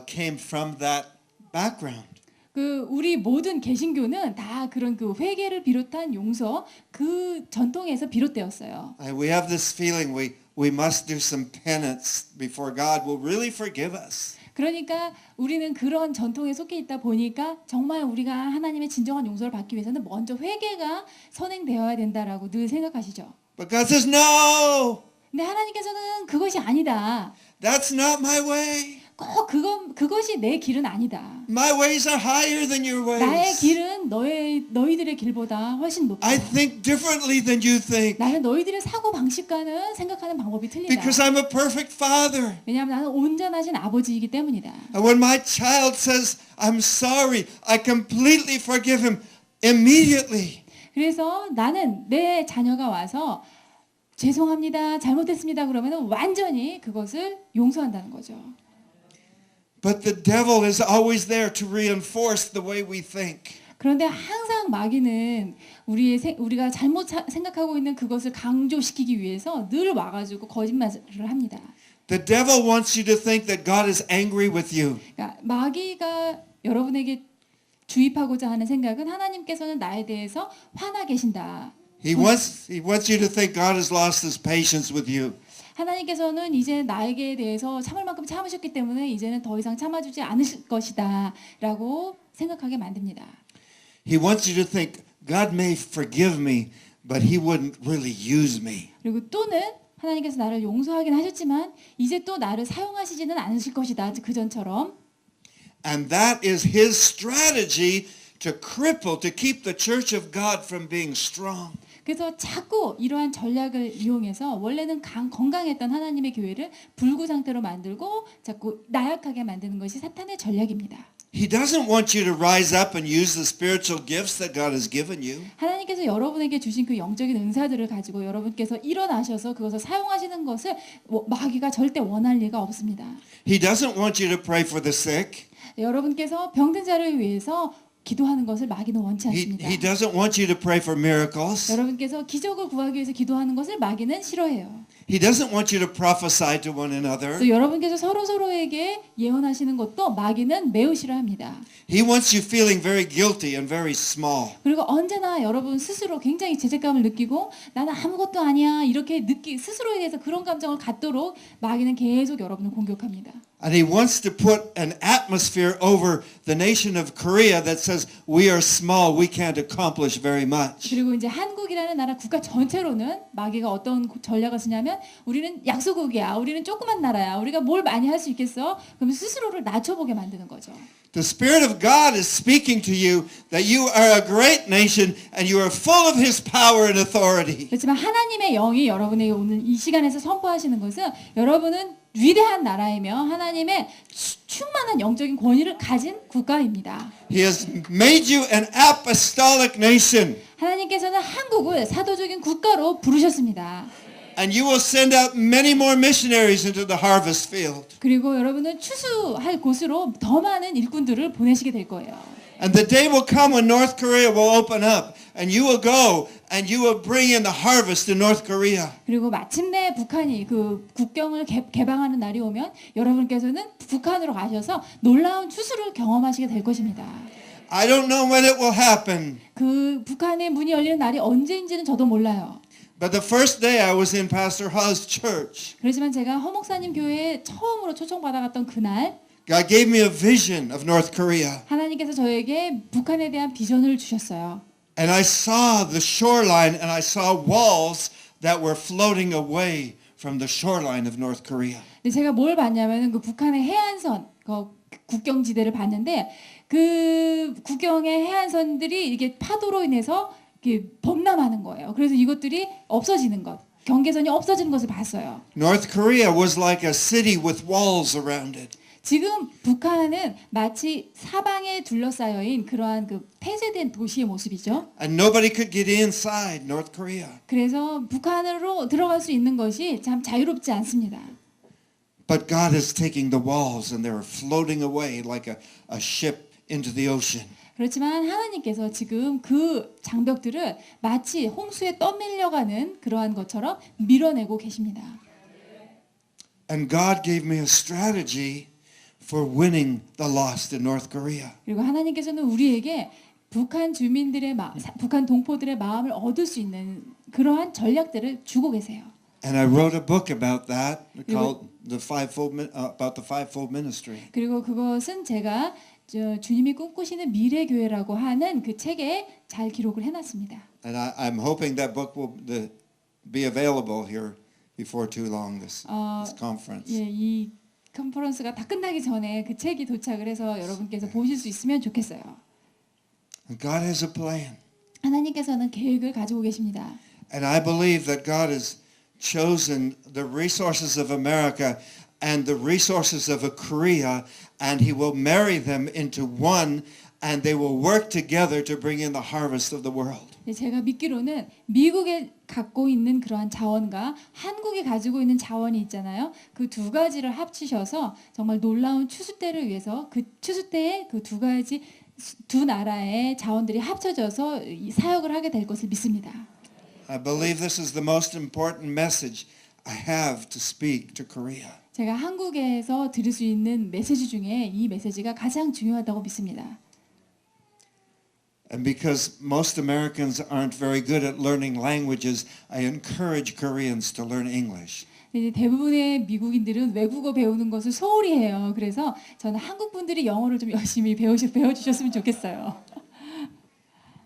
came from that background. 그 우리 모든 개신교는 다 그런 그 회개를 비롯한 용서 그 전통에서 비롯되었어요. And we have this feeling we must do some penance before God will really forgive us. 그러니까 우리는 그런 전통에 속해 있다 보니까 정말 우리가 하나님의 진정한 용서를 받기 위해서는 먼저 회개가 선행되어야 된다라고 늘 생각하시죠. But God says, no, 근데 하나님께서는 그것이 아니다. that's not my way. 꼭 그것이 내 길은 아니다. My ways are higher than your 나의 ways. 길은 너희들의 길보다 훨씬 높다. I think differently than you think 나는 너희들의 사고 방식과는 생각하는 방법이 틀리다. because I'm a perfect father. 왜냐하면 나는 온전하신 아버지이기 때문이다. And when my child says, I'm sorry, I completely forgive him immediately. 그래서 나는 내 자녀가 와서 죄송합니다, 잘못했습니다 그러면 완전히 그것을 용서한다는 거죠. But the devil is always there to reinforce the way we think. 그런데 항상 마귀는 우리가 잘못 생각하고 있는 그것을 강조시키기 위해서 늘 와가지고 거짓말을 합니다. The devil wants you to think that God is angry with you. 그러니까 마귀가 여러분에게 주입하고자 하는 생각은 하나님께서는 나에 대해서 화나 계신다. He wants you to think God has lost his patience with you. 하나님께서는 이제 나에게 대해서 참을 만큼 참으셨기 때문에 이제는 더 이상 참아주지 않으실 것이다 라고 생각하게 만듭니다. He wants you to think God may forgive me, but he wouldn't really use me. 그리고 또는 하나님께서 나를 용서하긴 하셨지만 이제 또 나를 사용하시지는 않으실 것이다. 그전처럼. And that is his strategy to cripple, to keep the church of God from being strong. 그래서 자꾸 이러한 전략을 이용해서 원래는 건강했던 하나님의 교회를 불구 상태로 만들고 자꾸 나약하게 만드는 것이 사탄의 전략입니다. He doesn't want you to rise up and use the spiritual gifts that God has given you. 하나님께서 하나님께서 여러분에게 주신 그 영적인 은사들을 가지고 여러분께서 일어나셔서 그것을 사용하시는 것을 마귀가 절대 원할 리가 없습니다. He doesn't want you to pray for the sick. 여러분께서 병든 자를 위해서 기도하는 것을 마귀는 원치 않습니다. He doesn't want you to pray for miracles. 여러분께서 기적을 구하기 위해서 기도하는 것을 마귀는 싫어해요. He doesn't want you to prophesy to one another. 또 여러분께서 서로에게 예언하시는 것도 마귀는 매우 싫어합니다. He wants you feeling very guilty and very small. 그리고 언제나 여러분 스스로 굉장히 죄책감을 느끼고 나는 아무것도 아니야 이렇게 스스로에 대해서 그런 감정을 갖도록 마귀는 계속 여러분을 공격합니다. And he wants to put an atmosphere over the nation of Korea that says we are small, we can't accomplish very much. 그리고 이제 한국이라는 나라 국가 전체로는 마귀가 어떤 전략을 쓰냐면 우리는 약소국이야, 우리는 조그만 나라야, 우리가 뭘 많이 할 수 있겠어? 그럼 스스로를 낮춰보게 만드는 거죠. The Spirit of God is speaking to you that you are a great nation and you are full of His power and authority. 그렇지만 하나님의 영이 여러분에게 오늘 이 시간에서 선포하시는 것은 여러분은 위대한 나라이며 하나님의 충만한 영적인 권위를 가진 국가입니다. He has made you an apostolic nation. 하나님께서는 한국을 사도적인 국가로 부르셨습니다. And you will send out many more missionaries into the harvest field. 그리고 여러분은 추수할 곳으로 더 많은 일꾼들을 보내시게 될 거예요. And the day will come when North Korea will open up and you will go and you will bring in the harvest to North Korea. 그리고 마침내 북한이 그 국경을 개방하는 날이 오면 여러분께서는 북한으로 가셔서 놀라운 추수를 경험하시게 될 것입니다. I don't know when it will happen. 그 북한의 문이 열리는 날이 언제인지는 저도 몰라요. But the first day I was in Pastor Ha's church, 그렇지만 제가 허 목사님 교회에 처음으로 초청받아갔던 그날 God gave me a vision of North Korea. 하나님께서 저에게 북한에 대한 비전을 주셨어요. And I saw the shoreline and I saw walls that were floating away from the shoreline of North Korea. 근데 제가 뭘 봤냐면은 그 북한의 해안선 그 국경지대를 봤는데 그 국경의 해안선들이 이게 파도로 인해서 이렇게 범람하는 거예요. 그래서 이것들이 없어지는 것, 경계선이 없어지는 것을 봤어요. North Korea was like a city with walls around it. 지금 북한은 마치 사방에 둘러싸여인 그러한 그 폐쇄된 도시의 모습이죠. And nobody could get inside North Korea. 그래서 북한으로 들어갈 수 있는 것이 참 자유롭지 않습니다. But God is taking the walls and they're floating away like a ship into the ocean. 그렇지만 하나님께서 지금 그 장벽들을 마치 홍수에 떠밀려가는 그러한 것처럼 밀어내고 계십니다. And God gave me a strategy for winning the lost in North Korea. 그리고 하나님께서는 우리에게 북한 주민들의 북한 동포들의 마음을 얻을 수 있는 그러한 전략들을 주고 계세요. And I wrote a book about that called about the fivefold ministry. 그리고 그것은 제가 주님이 꿈꾸시는 미래 교회라고 하는 그 책에 잘 기록을 해놨습니다. And I'm hoping that book will be available here before too long. This conference. 예, 이 컨퍼런스가 다 끝나기 전에 그 책이 도착을 해서 여러분께서 보실 수 있으면 좋겠어요. And God has a plan. 하나님께서는 계획을 가지고 계십니다. And I believe that God has chosen the resources of America and the resources of Korea, and He will marry them into one, and they will work together to bring in the harvest of the world. 제가 믿기로는 미국에 갖고 있는 그러한 자원과 한국이 가지고 있는 자원이 있잖아요. 그 두 가지를 합치셔서 정말 놀라운 추수 때를 위해서 그 추수 때에 그 두 나라의 자원들이 합쳐져서 사역을 하게 될 것을 믿습니다. I believe this is the most important message I have to speak to Korea. 제가 한국에서 들을 수 있는 메시지 중에 이 메시지가 가장 중요하다고 믿습니다. And because most Americans aren't very good at learning languages, I encourage Koreans to learn English. 대부분의 미국인들은 외국어 배우는 것을 소홀히 해요. 그래서 저는 한국 분들이 영어를 좀 열심히 배워주셨으면 좋겠어요.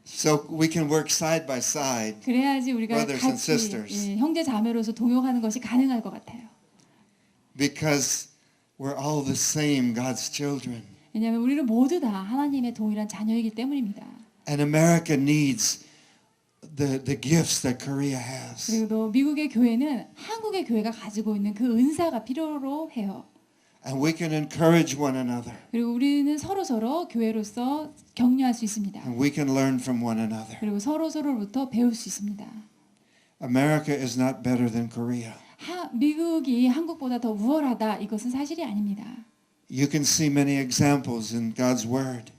So we can work side by side. 그래야지 우리가 Brothers and 같이 sisters. 형제 자매로서 동역하는 것이 가능할 것 같아요. Because we're all the same, God's children. 왜냐하면 우리는 모두 다 하나님의 동일한 자녀이기 때문입니다. And America needs the gifts that Korea has. 그리고 또 미국의 교회는 한국의 교회가 가지고 있는 그 은사가 필요로 해요. And we can encourage one another. 그리고 우리는 서로 교회로서 격려할 수 있습니다. And we can learn from one another. 그리고 서로로부터 배울 수 있습니다. America is not better than Korea. 미국이 한국보다 더 우월하다 이것은 사실이 아닙니다. You can see many examples in God's word.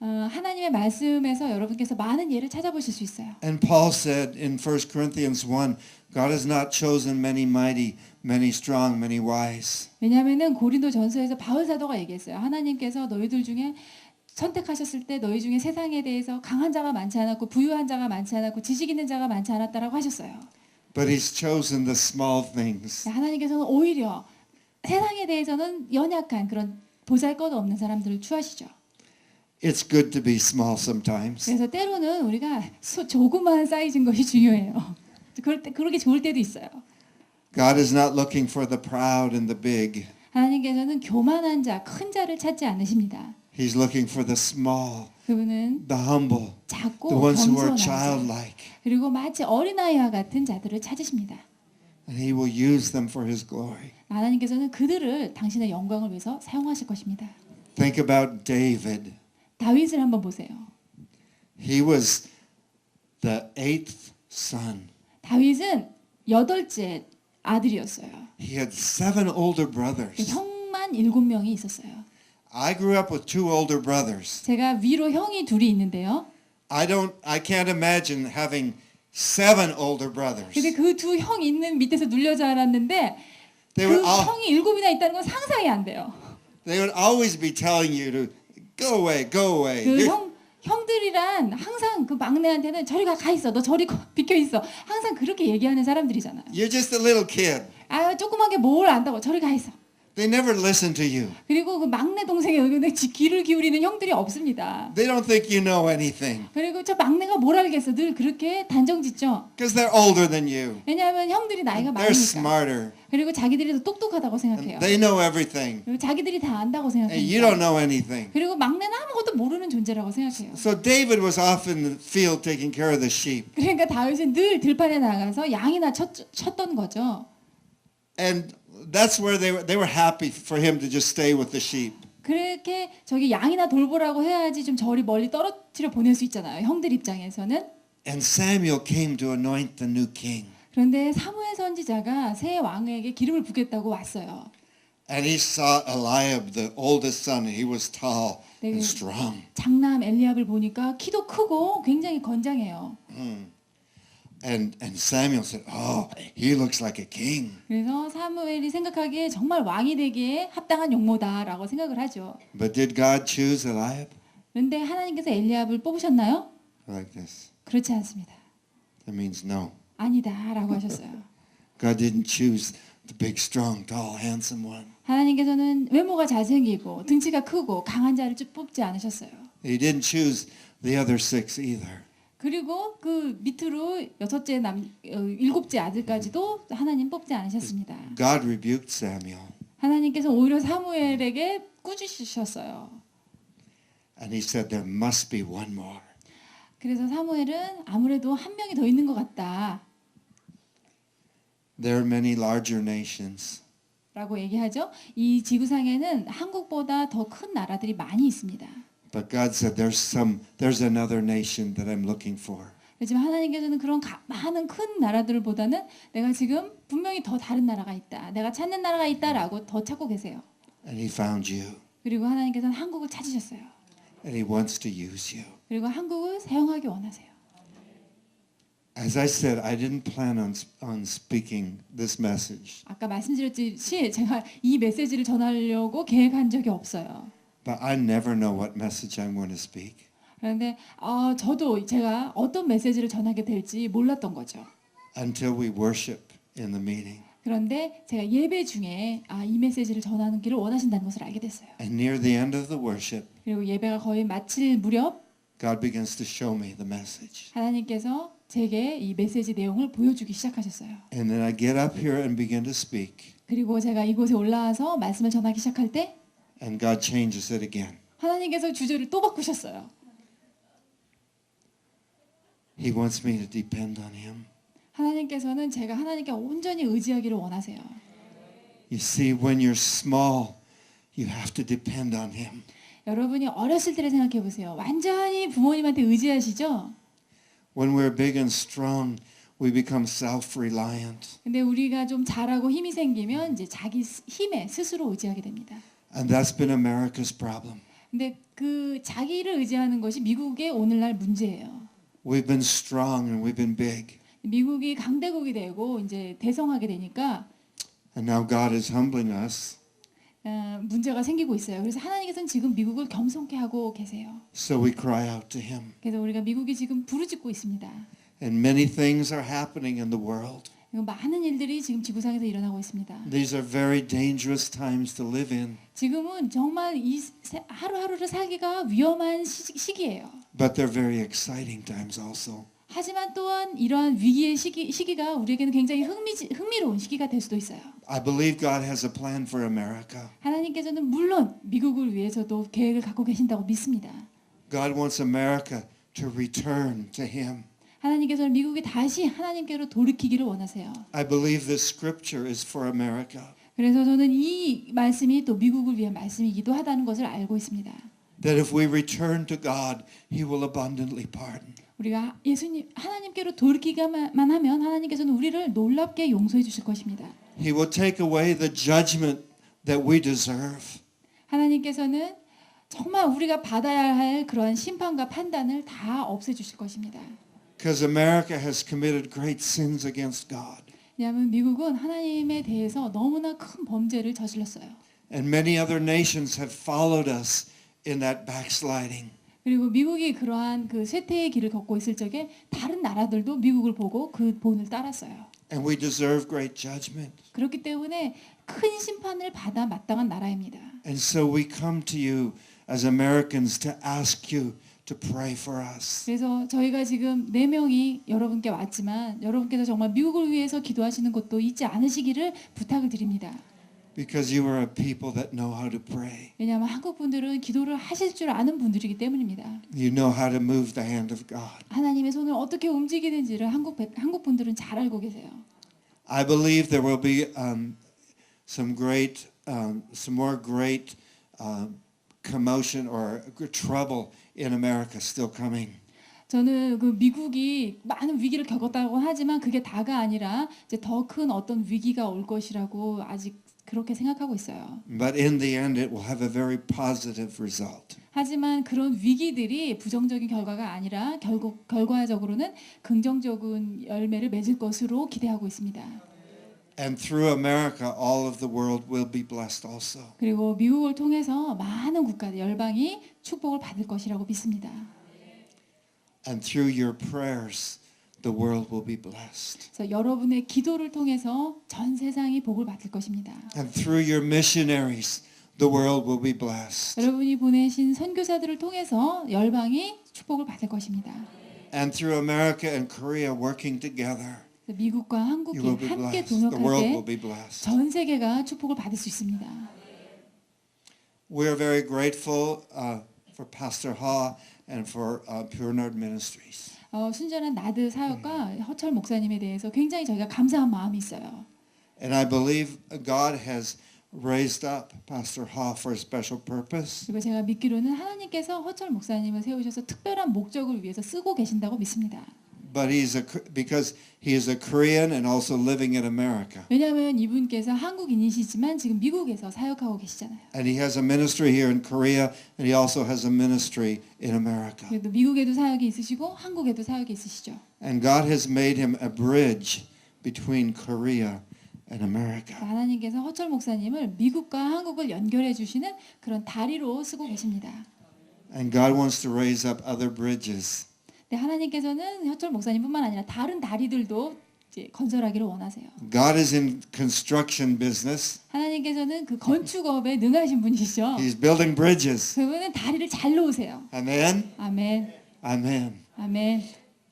하나님의 말씀에서 여러분께서 많은 예를 찾아보실 수 있어요. And Paul said in 1 Corinthians 1, God has not chosen many mighty, many strong, many wise. 왜냐하면은 고린도 전서에서 바울 사도가 얘기했어요. 하나님께서 너희들 중에 선택하셨을 때 너희 중에 세상에 대해서 강한 자가 많지 않았고 부유한 자가 많지 않았고 지식 있는 자가 많지 않았다라고 하셨어요. But he's chosen the small things. 하나님께서는 오히려 세상에 대해서는 연약한 그런 보잘것없는 사람들을 추하시죠. It's good to be small sometimes. 그래서 때로는 우리가 조그마한 사이즈인 것이 중요해요. 그럴 때 그렇게 좋을 때도 있어요. God is not looking for the proud and the big. 하나님께서는 교만한 자, 큰 자를 찾지 않으십니다. He's looking for the small, 그분은 the humble, 작고 the ones who are 겸손한 자, childlike. 그리고 마치 어린아이와 같은 자들을 찾으십니다. And he will use them for his glory. 하나님께서는 그들을 당신의 영광을 위해서 사용하실 것입니다. Think about David. 다윗을 한번 보세요. He was the 8th son. 다윗은 8째 아들이었어요. He had 7 older brothers. 형만 7명이 있었어요. I grew up with 2 older brothers. 제가 위로 형이 둘이 있는데요. I can't imagine having 7 older brothers. 근데 그 두 형 있는 밑에서 눌려 자랐는데 그 They were all, 형이 7이나 있다는 건 상상이 안 돼요. they would always be telling you to go away, go away. 그 형들이란 항상 그 막내한테는 저리 가 있어. 너 저리 비켜 있어. 항상 그렇게 얘기하는 사람들이잖아요. You're just a little kid. 아, 조그맣게 뭘 안다고 저리 가 있어. They never listen to you. 그리고 그 막내 동생의 의견에 귀를 기울이는 형들이 없습니다. They don't think you know anything 그리고 저 막내가 뭘 알겠어. 늘 그렇게 단정짓죠. because they're older than you. 왜냐하면 형들이 나이가 They're 많으니까. smarter. 그리고 자기들이 더 똑똑하다고 생각해요. And they know everything. 그리고 자기들이 다 안다고 And you don't 생각해요. know anything. 그리고 막내는 아무것도 모르는 존재라고 생각해요. So David was off in the field taking care of the sheep. 그러니까 다윗은 늘 들판에 나가서 양이나 쳤던 거죠. And that's where they were happy for him to just stay with the sheep. 그렇게 저기 양이나 돌보라고 해야지 좀 저리 멀리 떨어뜨려 보낼 수 있잖아요. 형들 입장에서는. And Samuel came to anoint the new king. 그런데 사무엘 선지자가 새 왕에게 기름을 붓겠다고 왔어요. And he saw Eliab, the oldest son, and he was tall and strong. 장남 엘리압을 보니까 키도 크고 굉장히 건장해요. And Samuel said, "Oh, he looks like a king." 그래서 사무엘이 생각하기에 정말 왕이 되기에 합당한 용모다라고 생각을 하죠. But did God choose Eliab? 그런데 하나님께서 엘리압을 뽑으셨나요? Like this. 그렇지 않습니다. That means no. 아니다라고 하셨어요. God didn't choose the big, strong, tall, handsome one. 하나님께서는 외모가 잘생기고 등치가 크고 강한 자를 뽑지 않으셨어요. He didn't choose the other 6 either. 그리고 그 밑으로 7째 아들까지도 하나님 뽑지 않으셨습니다. God rebuked Samuel. 하나님께서 오히려 사무엘에게 꾸짖으셨어요. And he said, there must be one more. 그래서 사무엘은 아무래도 한 명이 더 있는 것 같다. There are many larger nations. 라고 얘기하죠. 이 지구상에는 한국보다 더 큰 나라들이 많이 있습니다. But God said, there's another nation that I'm looking for. 하지만 하나님께서는 그런 많은 큰 나라들보다는 내가 지금 분명히 더 다른 나라가 있다. 내가 찾는 나라가 있다라고 더 찾고 계세요. And he found you. 그리고 하나님께서는 한국을 찾으셨어요. And he wants to use you. 그리고 한국을 사용하기 원하세요. As I said, I didn't plan on speaking this message. 아까 말씀드렸듯이 제가 이 메시지를 전하려고 계획한 적이 없어요. But I never know what message I'm going to speak. 그런데 저도 제가 어떤 메시지를 전하게 될지 몰랐던 거죠. Until we worship in the meeting. 그런데 제가 예배 중에 이 메시지를 전하는 길을 원하신다는 것을 알게 됐어요. And near the end of the worship, 그리고 예배가 거의 마칠 무렵 God begins to show me the message. 하나님께서 제게 이 메시지 내용을 보여주기 시작하셨어요. And then I get up here and begin to speak. 그리고 제가 이곳에 올라와서 말씀을 전하기 시작할 때 And God changes it again. 하나님께서 주제를 또 바꾸셨어요. He wants me to depend on Him. 하나님께서는 제가 하나님께 온전히 의지하기를 원하세요. You see, when you're small, you have to depend on Him. 여러분이 어렸을 때를 생각해 보세요. 완전히 부모님한테 의지하시죠? When we're big and strong, we become self-reliant. 근데 우리가 좀 잘하고 힘이 생기면 이제 자기 힘에 스스로 의지하게 됩니다. And that's been America's problem. 근데 그 자기를 의지하는 것이 미국의 오늘날 문제예요. We've been strong and we've been big. 미국이 강대국이 되고 이제 대성하게 되니까 And now God is humbling us. 문제가 생기고 있어요. 그래서 하나님께서는 지금 미국을 겸손케 하고 계세요. So we cry out to Him. 그래서 우리가 미국이 지금 부르짖고 있습니다. And many things are happening in the world. 많은 일들이 지금 지구상에서 일어나고 있습니다. These are very dangerous times to live in. 지금은 정말 이 하루하루를 살기가 위험한 시기예요. But they're very exciting times also. 하지만 또한 이러한 위기의 시기가 우리에게는 굉장히 흥미로운 시기가 될 수도 있어요. I believe God has a plan for America. 하나님께서는 물론 미국을 위해서도 계획을 갖고 계신다고 믿습니다. God wants America to return to Him. 하나님께서는 미국이 다시 하나님께로 돌이키기를 원하세요. I believe this scripture is for America. 그래서 저는 이 말씀이 또 미국을 위한 말씀이기도 하다는 것을 알고 있습니다. That if we return to God, He will abundantly pardon. 우리가 하나님께로 돌이키기만 하면 하나님께서는 우리를 놀랍게 용서해 주실 것입니다. He will take away the judgment that we deserve. 하나님께서는 정말 우리가 받아야 할 그러한 심판과 판단을 다 없애 주실 것입니다. Because America has committed great sins against God. 왜냐하면 미국은 하나님에 대해서 너무나 큰 범죄를 저질렀어요. And many other nations have followed us in that backsliding. 그리고 미국이 그러한 그 쇠퇴의 길을 걷고 있을 적에 다른 나라들도 미국을 보고 그 본을 따랐어요. And we deserve great judgment. 그렇기 때문에 큰 심판을 받아 마땅한 나라입니다. And so we come to you as Americans to ask you to pray for us. 그래서 저희가 지금 4명이 여러분께 왔지만 여러분께서 정말 미국을 위해서 기도하시는 것도 잊지 않으시기를 부탁을 드립니다. Because you are a people that know how to pray. 왜냐하면 한국 분들은 기도를 하실 줄 아는 분들이기 때문입니다. You know how to move the hand of God. 하나님의 손을 어떻게 움직이는지를 한국 분들은 잘 알고 계세요. I believe there will be some more great commotion or trouble in America still coming. 저는 그 미국이 많은 위기를 겪었다고 하지만 그게 다가 아니라 이제 더 큰 어떤 위기가 올 것이라고 아직 그렇게 생각하고 있어요. But in the end, it will have a very positive result. 하지만 그런 위기들이 부정적인 결과가 아니라 결과적으로는 긍정적인 열매를 맺을 것으로 기대하고 있습니다. And through America, all of the world will be blessed also. 그리고 미국을 통해서 많은 국가들 열방이 축복을 받을 것이라고 믿습니다. And through your prayers, the world will be blessed. 그래서 여러분의 기도를 통해서 전 세상이 복을 받을 것입니다. And through your missionaries, the world will be blessed. 여러분이 보내신 선교사들을 통해서 열방이 축복을 받을 것입니다. And through America and Korea working together, 미국과 한국이 you will be 함께 blessed. The world will 동역할 be 때 blessed. 전 세계가 축복을 받을 수 있습니다. We are very grateful for Pastor Ha and for Pure Nord Ministries. 순전한 나드 사역과 허철 목사님에 대해서 굉장히 저희가 감사한 마음이 있어요. And I believe God has raised up Pastor Ha for a special purpose. 그리고 제가 믿기로는 하나님께서 허철 목사님을 세우셔서 특별한 목적을 위해서 쓰고 계신다고 믿습니다. But because he is a Korean and also living in America. 왜냐하면 이분께서 한국인이시지만 지금 미국에서 사역하고 계시잖아요. And he has a ministry here in Korea and he also has a ministry in America. 그래도 미국에도 사역이 있으시고 한국에도 사역이 있으시죠. And God has made him a bridge between Korea and America. 하나님께서 허철 목사님을 미국과 한국을 연결해 주시는 그런 다리로 쓰고 계십니다. And God wants to raise up other bridges. 네, 하나님께서는 허철 목사님뿐만 아니라 다른 다리들도 이제 건설하기를 원하세요. God is in construction business. 하나님께서는 그 건축업에 능하신 분이시죠. He's building bridges. 그분은 다리를 잘 놓으세요. Amen. 아멘. Amen. 아멘.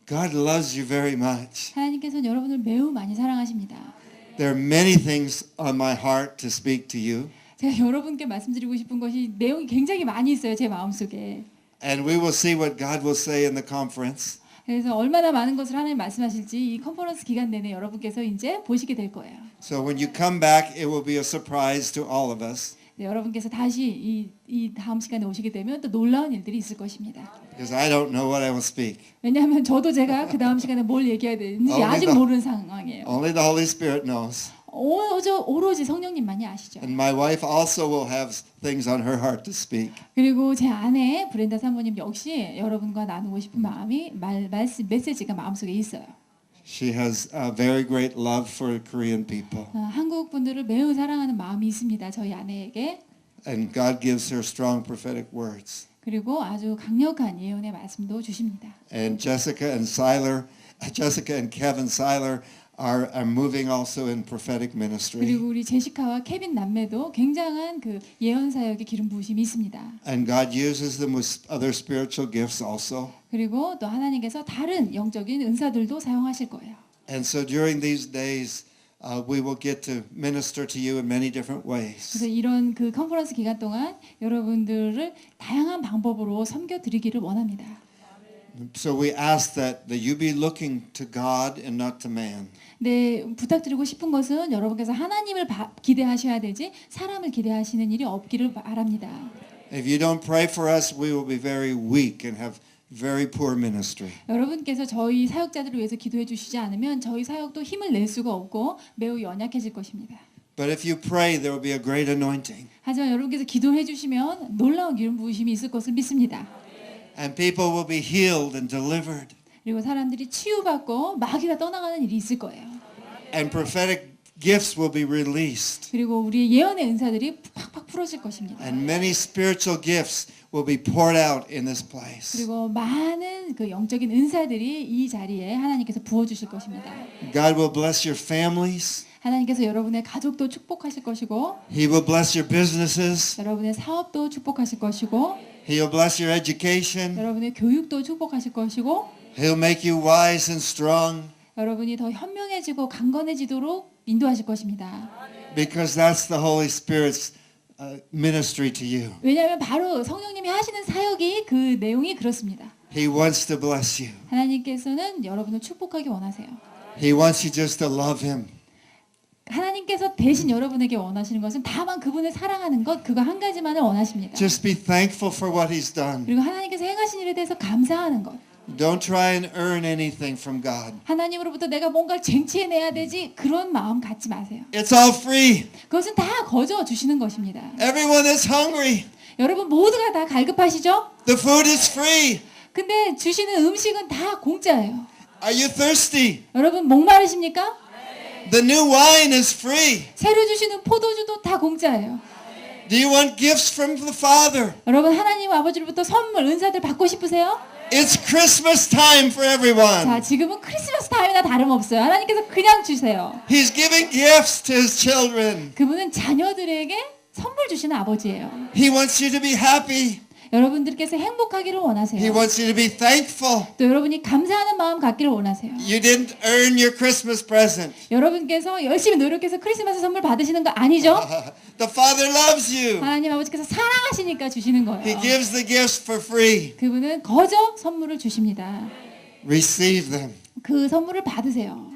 God loves you very much. 하나님께서는 여러분을 매우 많이 사랑하십니다. There are many things on my heart to speak to you. 제가 여러분께 말씀드리고 싶은 것이 내용이 굉장히 많이 있어요. 제 마음속에. And we will see what God will say in the conference. 그래서 얼마나 많은 것을 하나님 말씀하실지 이 컨퍼런스 기간 내내 여러분께서 이제 보시게 될 거예요. So when you come back, it will be a surprise to all of us. 네, 여러분께서 다시 이 다음 시간에 오시게 되면 또 놀라운 일들이 있을 것입니다. because I don't know what I will speak. 왜냐하면 저도 제가 그 다음 시간에 뭘 얘기해야 되는지 아직 모르는 상황이에요. Only the Holy Spirit knows. 오로지 성령님만이 아시죠. And my wife also will have things on her heart to speak. 그리고 제 아내 브렌다 사모님 역시 여러분과 나누고 싶은 마음이 메시지가 마음속에 있어요. She has a very great love for Korean people. 한국 분들을 매우 사랑하는 마음이 있습니다. 저희 아내에게. And God gives her strong prophetic words. 그리고 아주 강력한 예언의 말씀도 주십니다. And Jessica and Kevin Seiler are moving also in prophetic ministry. 그리고 우리 제시카와 케빈 남매도 굉장한 그 예언 사역의 기름 부으심이 있습니다. And God uses them with other spiritual gifts also. 그리고 또 하나님께서 다른 영적인 은사들도 사용하실 거예요. And so during these days, we will get to minister to you in many different ways. 그래서 이런 그 컨퍼런스 기간 동안 여러분들을 다양한 방법으로 섬겨 드리기를 원합니다. So we ask that you be looking to God and not to man. 네, 부탁드리고 싶은 것은 여러분께서 하나님을 기대하셔야 되지 사람을 기대하시는 일이 없기를 바랍니다. If you don't pray for us, we will be very weak and have very poor ministry. 여러분께서 저희 사역자들을 위해서 기도해 주시지 않으면 저희 사역도 힘을 낼 수가 없고 매우 연약해질 것입니다. But if you pray, there will be a great anointing. 하지만 여러분께서 기도해 주시면 놀라운 기름 부으심이 있을 것을 믿습니다. And people will be healed and delivered. 그리고 사람들이 치유받고 마귀가 떠나가는 일이 있을 거예요. And prophetic gifts will be released. 그리고 우리의 예언의 은사들이 팍팍 풀어질 것입니다. And many spiritual gifts will be poured out in this place. 그리고 많은 그 영적인 은사들이 이 자리에 하나님께서 부어 주실 것입니다. God will bless your families. 하나님께서 여러분의 가족도 축복하실 것이고 He will bless your businesses. 여러분의 사업도 축복하실 것이고 He will bless your education. 여러분의 교육도 축복하실 것이고 He'll make you wise and strong 여러분이 더 현명해지고 강건해지도록 인도하실 것입니다. because that's the Holy Spirit's ministry to you. 왜냐하면 바로 성령님이 하시는 사역이 그 내용이 그렇습니다. He wants to bless you. 하나님께서는 여러분을 축복하기 원하세요. He wants you just to love Him. 하나님께서 대신 여러분에게 원하시는 것은 다만 그분을 사랑하는 것 그거 한 가지만을 원하십니다. Just be thankful for what He's done. 그리고 하나님께서 행하신 일에 대해서 감사하는 것. Don't try and earn anything from God. 하나님으로부터 내가 뭔가를 쟁취해내야 되지 그런 마음 갖지 마세요. It's all free. 그것은 다 거저 주시는 것입니다. Everyone is hungry. 여러분 모두가 다 갈급하시죠? The food is free. 근데 주시는 음식은 다 공짜예요. Are you thirsty? 여러분 목마르십니까? The new wine is free. 새로 주시는 포도주도 다 공짜예요. Do you want gifts from the Father? 여러분 하나님 아버지로부터 선물 은사들 받고 싶으세요? It's Christmas time for 자, everyone. 지금은 크리스마스 타임이나 다름없어요. 하나님께서 그냥 주세요. He's giving gifts to His children. 그분은 자녀들에게 선물 주시는 아버지예요. He wants you to be happy. 여러분들께서 행복하기를 He 원하세요. wants you to be thankful. 또 여러분이 감사하는 마음 갖기를 원하세요. You didn't earn your Christmas present. 여러분께서 열심히 노력해서 크리스마스 선물 받으시는 거 아니죠? The Father loves you. 하나님 아버지께서 사랑하시니까 주시는 He 거예요. gives the gifts for free. 그분은 거저 선물을 주십니다. Receive them. 그 선물을 받으세요.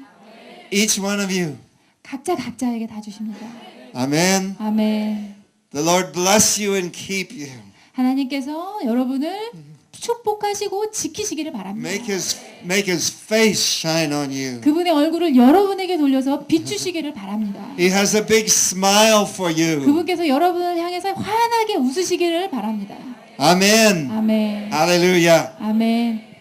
Each one of you. 각자에게 다 주십니다. Amen. 아멘. The Lord bless you and keep you. 하나님께서 여러분을 축복하시고 지키시기를 바랍니다. Make his face shine on you. 그분의 얼굴을 여러분에게 돌려서 비추시기를 바랍니다. He has a big smile for you. 그분께서 여러분을 향해서 환하게 웃으시기를 바랍니다. Amen. 아멘. Hallelujah. 아멘.